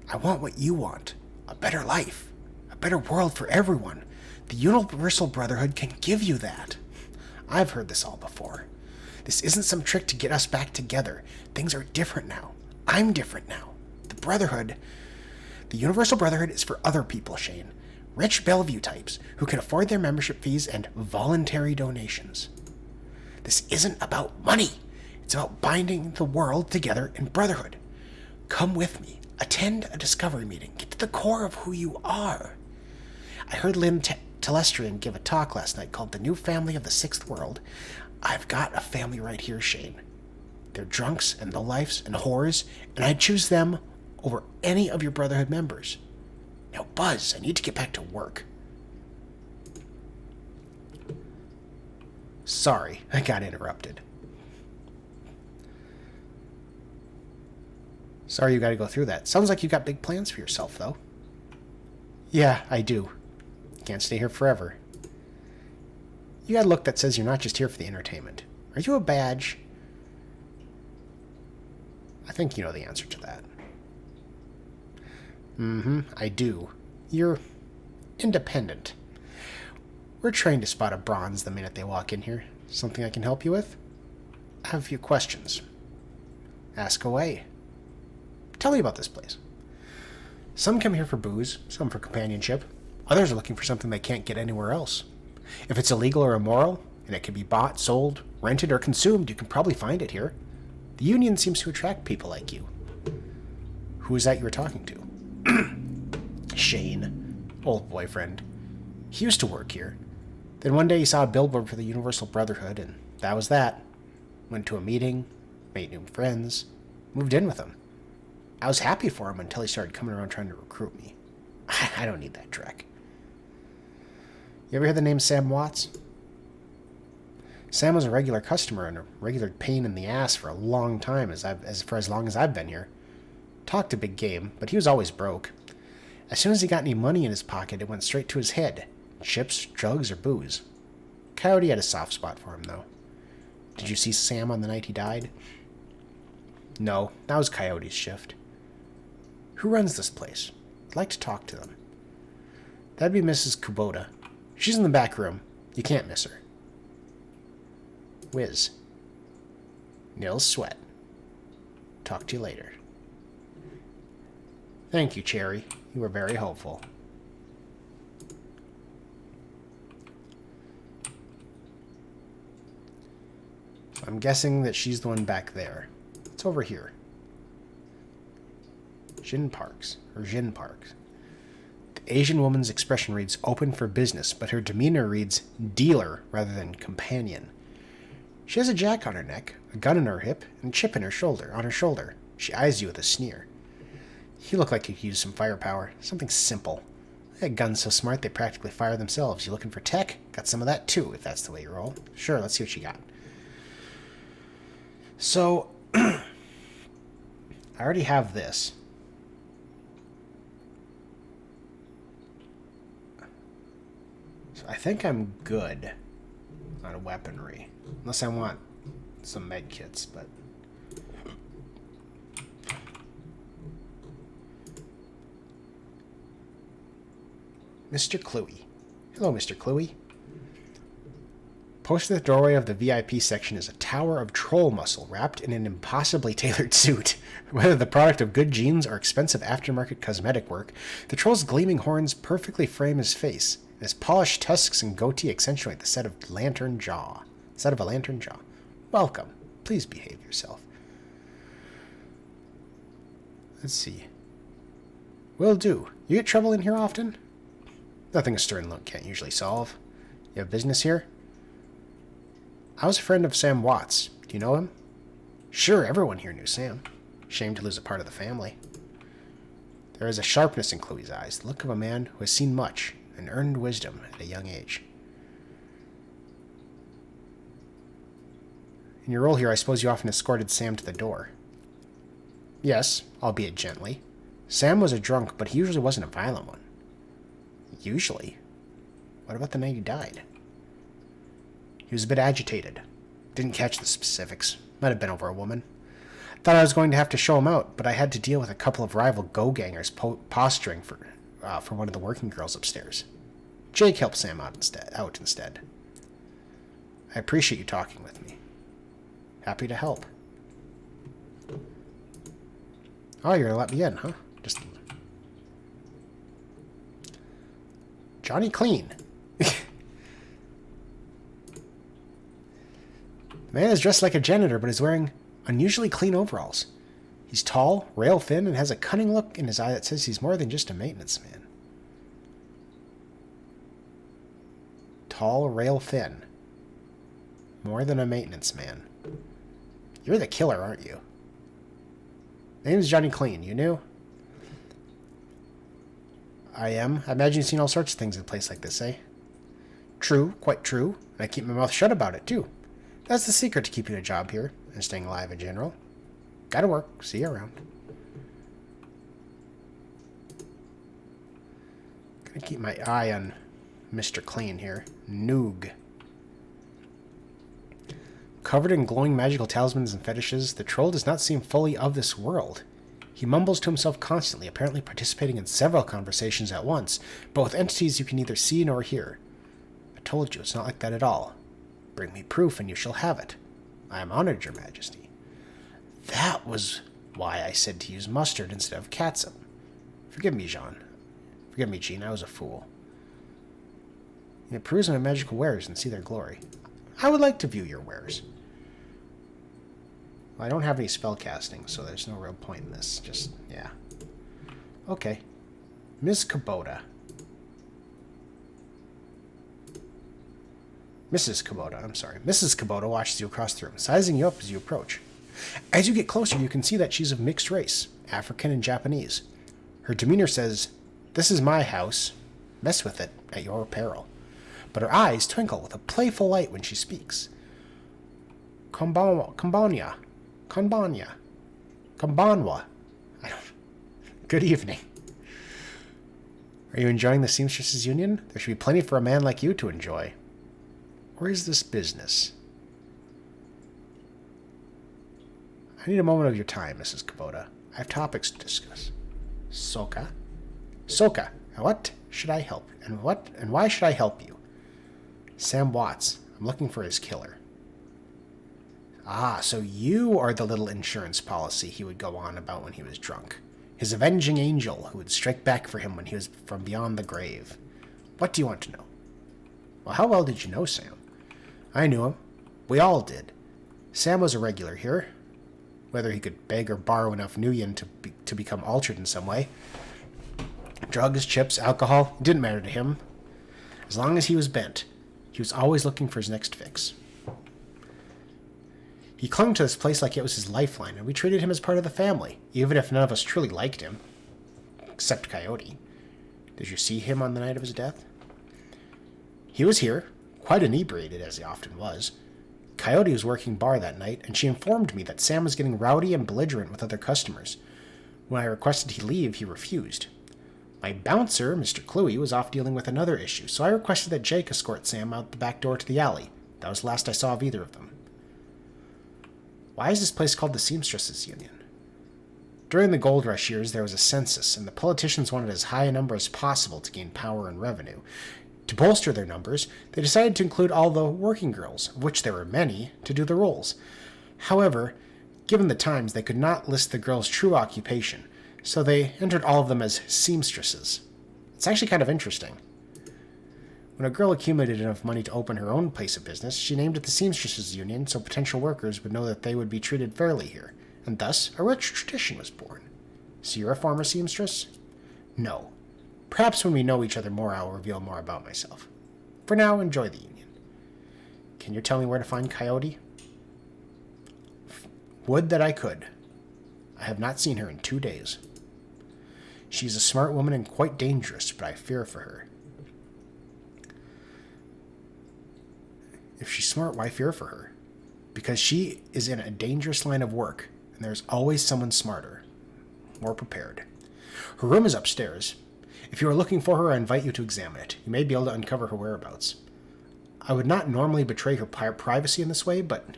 I want what you want. A better life. A better world for everyone. The Universal Brotherhood can give you that. I've heard this all before. This isn't some trick to get us back together. Things are different now. I'm different now. The Universal Brotherhood is for other people, Shane. Rich Bellevue types who can afford their membership fees and voluntary donations. This isn't about money. It's about binding the world together in brotherhood. Come with me. Attend a discovery meeting. Get to the core of who you are. I heard Lynn Telestrian give a talk last night called The New Family of the Sixth World. I've got a family right here, Shane. They're drunks and lowlifes and whores, and I'd choose them over any of your Brotherhood members. Now, Buzz, I need to get back to work. Sorry, I got interrupted. Sorry you got to go through that. Sounds like you got big plans for yourself, though. Yeah, I do. Can't stay here forever. You got a look that says you're not just here for the entertainment. Are you a badge? I think you know the answer to that. I do. You're independent. We're trained to spot a bronze the minute they walk in here. Something I can help you with? I have a few questions. Ask away. Tell me about this place. Some come here for booze, some for companionship. Others are looking for something they can't get anywhere else. If it's illegal or immoral, and it can be bought, sold, rented, or consumed, you can probably find it here. The Union seems to attract people like you. Who is that you were talking to? Shane, old boyfriend. He used to work here. Then one day he saw a billboard for the Universal Brotherhood, and that was that. Went to a meeting, made new friends, moved in with him. I was happy for him until he started coming around trying to recruit me. I don't need that trick. You ever hear the name Sam Watts? Sam was a regular customer and a regular pain in the ass for a long time, for as long as I've been here. Talked a big game, but he was always broke. As soon as he got any money in his pocket, it went straight to his head. Chips, drugs, or booze. Coyote had a soft spot for him, though. Did you see Sam on the night he died? No, that was Coyote's shift. Who runs this place? I'd like to talk to them. That'd be Mrs. Kubota. She's in the back room. You can't miss her. Whiz. Nils Sweat. Talk to you later. Thank you, Cherry. You were very helpful. So I'm guessing that she's the one back there. It's over here. Jin Parks. The Asian woman's expression reads open for business, but her demeanor reads dealer rather than companion. She has a jack on her neck, a gun in her hip, and a chip in her shoulder. She eyes you with a sneer. You look like you could use some firepower. Something simple. That gun's so smart they practically fire themselves. You looking for tech? Got some of that too, if that's the way you roll. Sure, let's see what you got. So, I already have this. So I think I'm good on weaponry. Unless I want some med kits, but... Mr. Cluey. Hello, Mr. Cluey. Posted at the doorway of the VIP section is a tower of troll muscle wrapped in an impossibly tailored suit. Whether the product of good genes or expensive aftermarket cosmetic work, the troll's gleaming horns perfectly frame his face, and his polished tusks and goatee accentuate the set of a lantern jaw. Welcome. Please behave yourself. Let's see. Will do. You get trouble in here often? Nothing a stern look can't usually solve. You have business here? I was a friend of Sam Watts. Do you know him? Sure, everyone here knew Sam. Shame to lose a part of the family. There is a sharpness in Chloe's eyes, the look of a man who has seen much and earned wisdom at a young age. In your role here, I suppose you often escorted Sam to the door. Yes, albeit gently. Sam was a drunk, but he usually wasn't a violent one. Usually? What about the night he died? He was a bit agitated. Didn't catch the specifics. Might have been over a woman. Thought I was going to have to show him out, but I had to deal with a couple of rival go-gangers posturing for one of the working girls upstairs. Jake helped Sam out instead. I appreciate you talking with me. Happy to help. Oh, you're gonna let me in, huh? Just Johnny Clean. The man is dressed like a janitor, but is wearing unusually clean overalls. He's tall, rail thin, and has a cunning look in his eye that says he's more than just a maintenance man. Tall, rail thin. More than a maintenance man. You're the killer, aren't you? Name's Johnny Clean. You knew? I am. I imagine you've seen all sorts of things in a place like this, eh? True, quite true. And I keep my mouth shut about it, too. That's the secret to keeping a job here, and staying alive in general. Gotta work. See you around. Gonna keep my eye on Mr. Clean here. Noog. Covered in glowing magical talismans and fetishes, the troll does not seem fully of this world. He mumbles to himself constantly, apparently participating in several conversations at once, but with entities you can neither see nor hear. I told you, it's not like that at all. Bring me proof, and you shall have it. I am honored, your majesty. That was why I said to use mustard instead of catsup. Forgive me, Jean. Forgive me, Jean, I was a fool. You may peruse my magical wares and see their glory. I would like to view your wares. Well, I don't have any spell casting, so there's no real point in this. Just, yeah. Okay. Ms. Kubota. Mrs. Kubota, I'm sorry. Mrs. Kubota watches you across the room, sizing you up as you approach. As you get closer, you can see that she's of mixed race, African and Japanese. Her demeanor says, "This is my house. Mess with it at your peril." But her eyes twinkle with a playful light when she speaks. Kombanwa. Good evening. Are you enjoying the Seamstresses Union? There should be plenty for a man like you to enjoy. Or is this business? I need a moment of your time, Mrs. Kubota. I have topics to discuss. Soka? What should I help? And why should I help you? Sam Watts. I'm looking for his killer. Ah, so you are the little insurance policy he would go on about when he was drunk. His avenging angel who would strike back for him when he was from beyond the grave. What do you want to know? Well, how well did you know Sam? I knew him. We all did. Sam was a regular here. Whether he could beg or borrow enough Nuyen to become altered in some way. Drugs, chips, alcohol, it didn't matter to him. As long as he was bent, he was always looking for his next fix. He clung to this place like it was his lifeline, and we treated him as part of the family, even if none of us truly liked him. Except Coyote. Did you see him on the night of his death? He was here, quite inebriated as he often was. Coyote was working bar that night, and she informed me that Sam was getting rowdy and belligerent with other customers. When I requested he leave, he refused. My bouncer, Mr. Cluey, was off dealing with another issue, so I requested that Jake escort Sam out the back door to the alley. That was the last I saw of either of them. Why is this place called the Seamstresses Union? During the gold rush years, there was a census, and the politicians wanted as high a number as possible to gain power and revenue. To bolster their numbers, they decided to include all the working girls, of which there were many, to do the roles. However, given the times, they could not list the girls' true occupation, so they entered all of them as seamstresses. It's actually kind of interesting. When a girl accumulated enough money to open her own place of business, she named it the Seamstresses Union so potential workers would know that they would be treated fairly here, and thus a rich tradition was born. So you're a former seamstress? No. Perhaps when we know each other more, I'll reveal more about myself. For now, enjoy the union. Can you tell me where to find Coyote? Would that I could. I have not seen her in 2 days. She is a smart woman and quite dangerous, but I fear for her. If she's smart, why fear for her? Because she is in a dangerous line of work, and there's always someone smarter, more prepared. Her room is upstairs. If you are looking for her, I invite you to examine it. You may be able to uncover her whereabouts. I would not normally betray her privacy in this way, but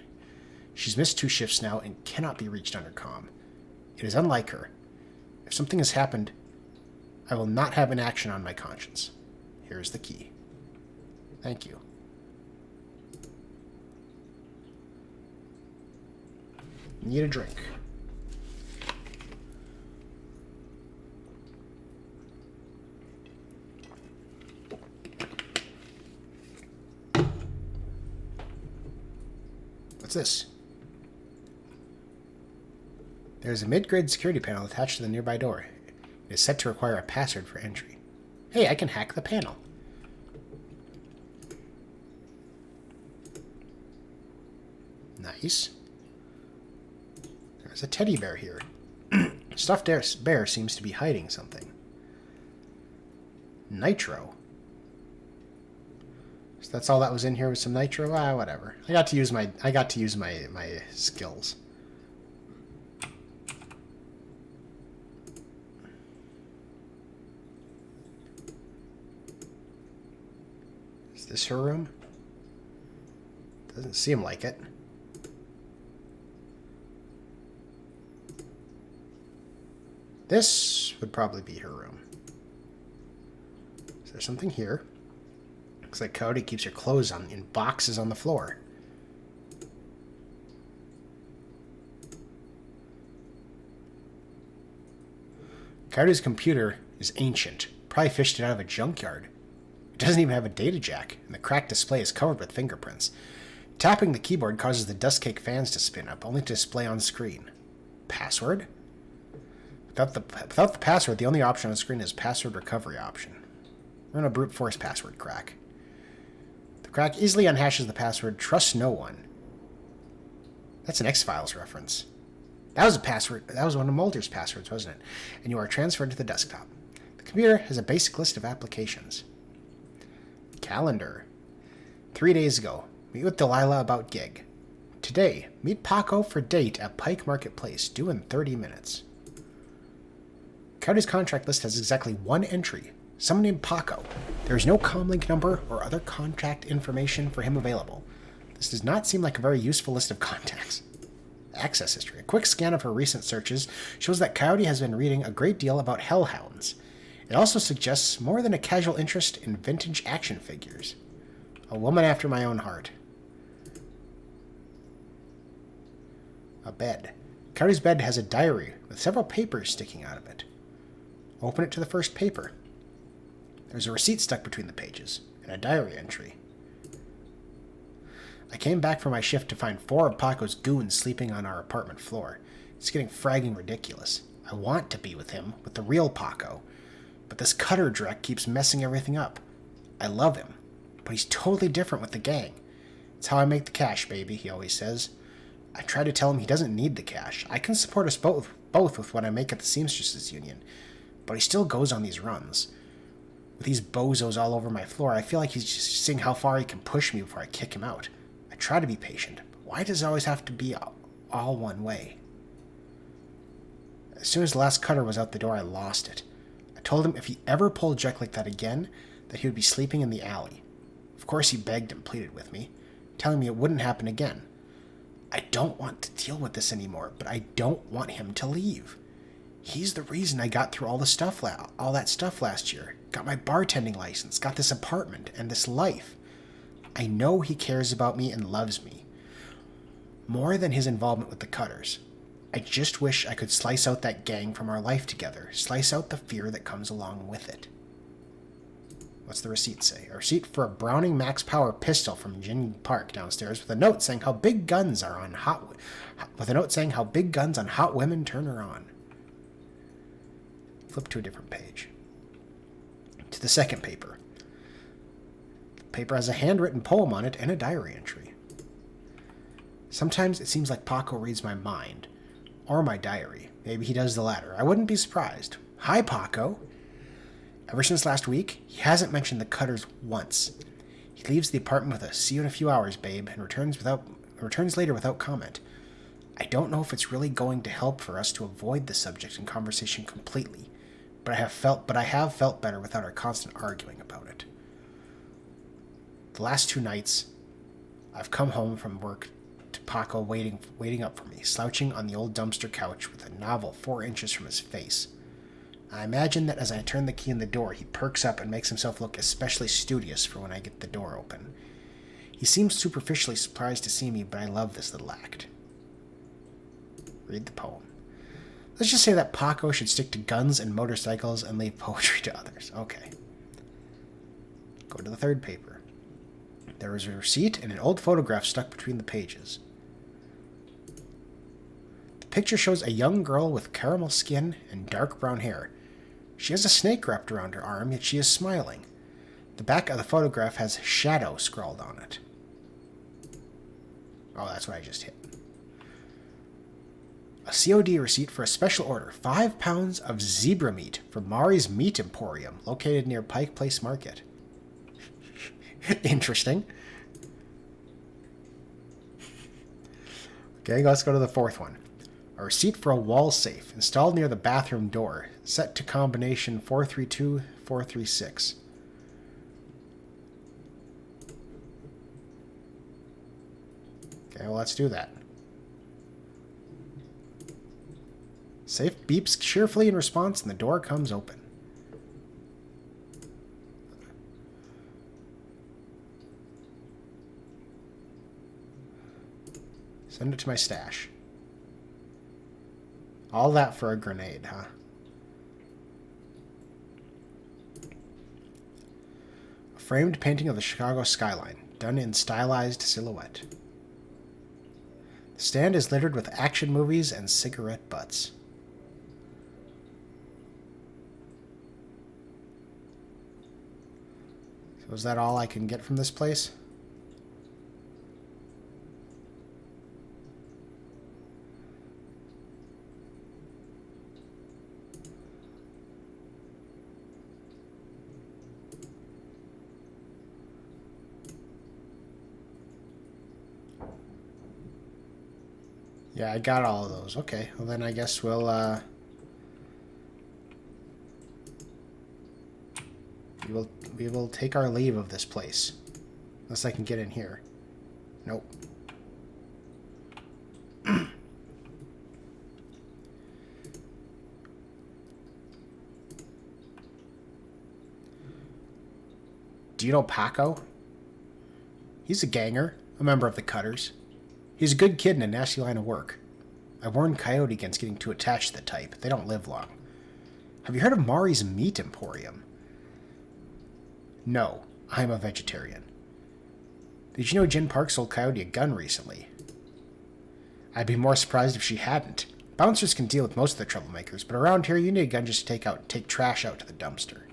she's missed 2 shifts now and cannot be reached under comm. It is unlike her. If something has happened, I will not have an action on my conscience. Here is the key. Thank you. Need a drink. What's this? There is a mid-grade security panel attached to the nearby door. It is set to require a password for entry. Hey, I can hack the panel. Nice. There's a teddy bear here. Stuffed bear seems to be hiding something. Nitro. So that's all that was in here with some nitro? Ah, whatever. I got to use my skills. Is this her room? Doesn't seem like it. This would probably be her room. Is there something here? Looks like Coyote keeps her clothes on in boxes on the floor. Coyote's computer is ancient. Probably fished it out of a junkyard. It doesn't even have a data jack, and the cracked display is covered with fingerprints. Tapping the keyboard causes the dust cake fans to spin up, only to display on screen. Password? Without the password, the only option on the screen is password recovery option. We're going to brute force password crack. The crack easily unhashes the password, trust no one. That's an X-Files reference. That was a password. That was one of Mulder's passwords, wasn't it? And you are transferred to the desktop. The computer has a basic list of applications. Calendar. 3 days ago, meet with Delilah about gig. Today, meet Paco for date at Pike Marketplace, due in 30 minutes. Coyote's contract list has exactly 1 entry. Someone named Paco. There is no comlink number or other contact information for him available. This does not seem like a very useful list of contacts. Access history. A quick scan of her recent searches shows that Coyote has been reading a great deal about hellhounds. It also suggests more than a casual interest in vintage action figures. A woman after my own heart. A bed. Coyote's bed has a diary with several papers sticking out of it. Open it to the first paper. There's a receipt stuck between the pages, and a diary entry. I came back from my shift to find 4 of Paco's goons sleeping on our apartment floor. It's getting fragging ridiculous. I want to be with him, with the real Paco, but this cutter dreck keeps messing everything up. I love him, but he's totally different with the gang. It's how I make the cash, baby, he always says. I try to tell him he doesn't need the cash. I can support us both with what I make at the Seamstresses Union. But he still goes on these runs. With these bozos all over my floor, I feel like he's just seeing how far he can push me before I kick him out. I try to be patient, but why does it always have to be all one way? As soon as the last cutter was out the door, I lost it. I told him if he ever pulled a joke like that again, that he would be sleeping in the alley. Of course he begged and pleaded with me, telling me it wouldn't happen again. I don't want to deal with this anymore, but I don't want him to leave. He's the reason I got through all that stuff last year. Got my bartending license, got this apartment, and this life. I know he cares about me and loves me. More than his involvement with the Cutters. I just wish I could slice out that gang from our life together. Slice out the fear that comes along with it. What's the receipt say? A receipt for a Browning Max Power pistol from Jin Park downstairs with a note saying how big guns on hot women turn her on. Flip to a different page. To the second paper. The paper has a handwritten poem on it and a diary entry. Sometimes it seems like Paco reads my mind. Or my diary. Maybe he does the latter. I wouldn't be surprised. Hi, Paco. Ever since last week, he hasn't mentioned the Cutters once. He leaves the apartment with a "see you in a few hours, babe," and returns later without comment. I don't know if it's really going to help for us to avoid the subject in conversation completely, but I have felt better without our constant arguing about it. The last 2 nights, I've come home from work to Paco waiting up for me, slouching on the old dumpster couch with a novel 4 inches from his face. I imagine that as I turn the key in the door, he perks up and makes himself look especially studious for when I get the door open. He seems superficially surprised to see me, but I love this little act. Read the poem. Let's just say that Paco should stick to guns and motorcycles and leave poetry to others. Okay. Go to the third paper. There is a receipt and an old photograph stuck between the pages. The picture shows a young girl with caramel skin and dark brown hair. She has a snake wrapped around her arm, yet she is smiling. The back of the photograph has "Shadow" scrawled on it. Oh, that's what I just hit. A COD receipt for a special order. 5 pounds of zebra meat from Mari's Meat Emporium, located near Pike Place Market. Interesting. Okay, let's go to the fourth one. A receipt for a wall safe installed near the bathroom door, set to combination 432-436. Okay, well, let's do that. Safe beeps cheerfully in response, and the door comes open. Send it to my stash. All that for a grenade, huh? A framed painting of the Chicago skyline, done in stylized silhouette. The stand is littered with action movies and cigarette butts. So is that all I can get from this place? Yeah, I got all of those. Okay, well then I guess we'll we will take our leave of this place. Unless I can get in here. Nope. Do you know Paco? He's a ganger, a member of the Cutters. He's a good kid in a nasty line of work. I warned Coyote against getting too attached to the type. They don't live long. Have you heard of Mari's Meat Emporium? No, I'm a vegetarian. Did you know Jin Park sold Coyote a gun recently? I'd be more surprised if she hadn't. Bouncers can deal with most of the troublemakers, but around here you need a gun just to take trash out to the dumpster.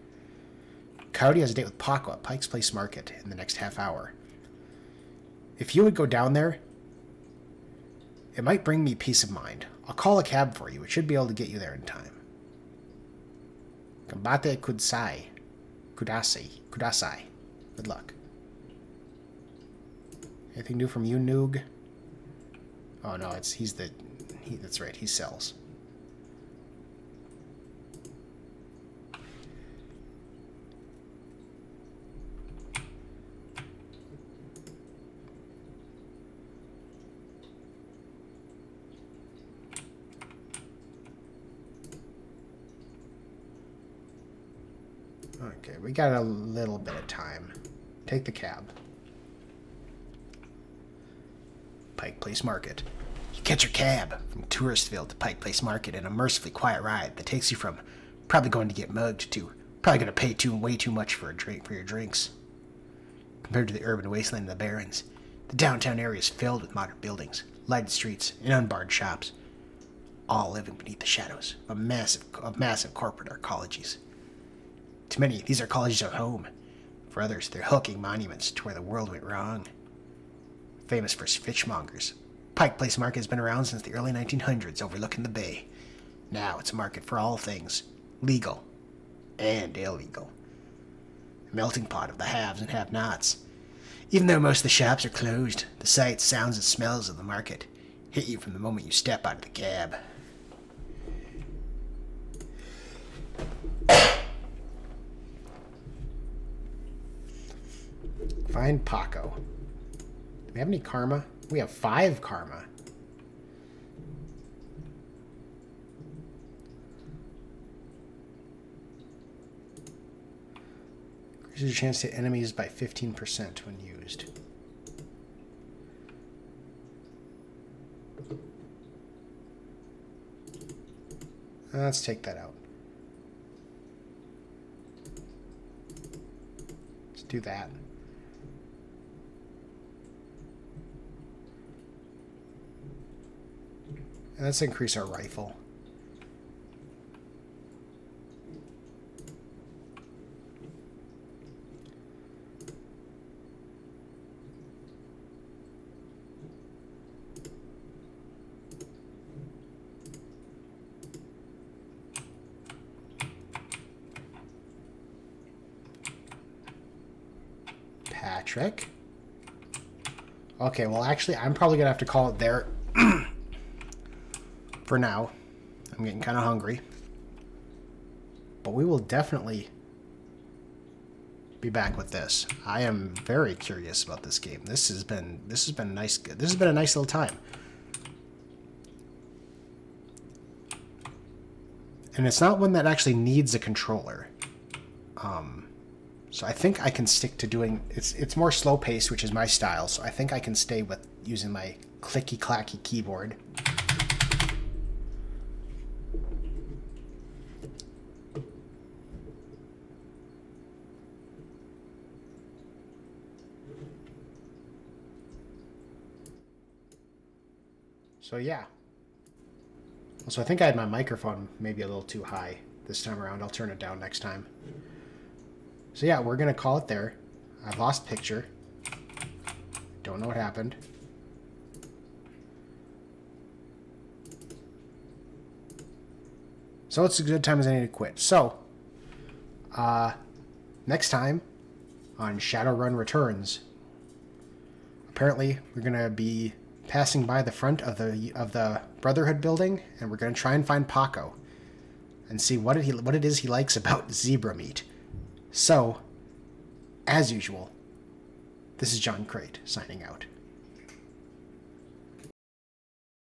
Coyote has a date with Paco at Pike's Place Market in the next half hour. If you would go down there, it might bring me peace of mind. I'll call a cab for you. It should be able to get you there in time. Combate Kudasai. Good luck. Anything new from you, Noog? Oh no, that's right, he sells. Okay, we got a little bit of time. Take the cab. Pike Place Market. You catch your cab from Touristville to Pike Place Market in a mercifully quiet ride that takes you from probably going to get mugged to probably going to pay way too much for your drinks. Compared to the urban wasteland of the Barrens, the downtown area is filled with modern buildings, lighted streets, and unbarred shops, all living beneath the shadows of massive corporate arcologies. To many, these arcologies are home. For others, they're hulking monuments to where the world went wrong. Famous for fishmongers, Pike Place Market has been around since the early 1900s, overlooking the bay. Now it's a market for all things legal and illegal. A melting pot of the haves and have-nots. Even though most of the shops are closed, the sights, sounds, and smells of the market hit you from the moment you step out of the cab. Find Paco. Do we have any karma? We have 5 karma. Increases your chance to hit enemies by 15% when used. Let's take that out. Let's do that. And let's increase our rifle. Patrick. Okay, well actually I'm probably gonna have to call it there for now. I'm getting kind of hungry. But we will definitely be back with this. I am very curious about this game. This has been nice. This has been a nice little time. And it's not one that actually needs a controller. So I think I can stick to doing it's more slow paced, which is my style. So I think I can stay with using my clicky clacky keyboard. So yeah. So I think I had my microphone maybe a little too high this time around. I'll turn it down next time. So yeah, we're going to call it there. I've lost picture. Don't know what happened. So it's a good time as any to quit. So, next time on Shadowrun Returns, apparently we're going to be passing by the front of the Brotherhood building, and we're going to try and find Paco and see what it is he likes about zebra meat. So, as usual, this is John Crate signing out.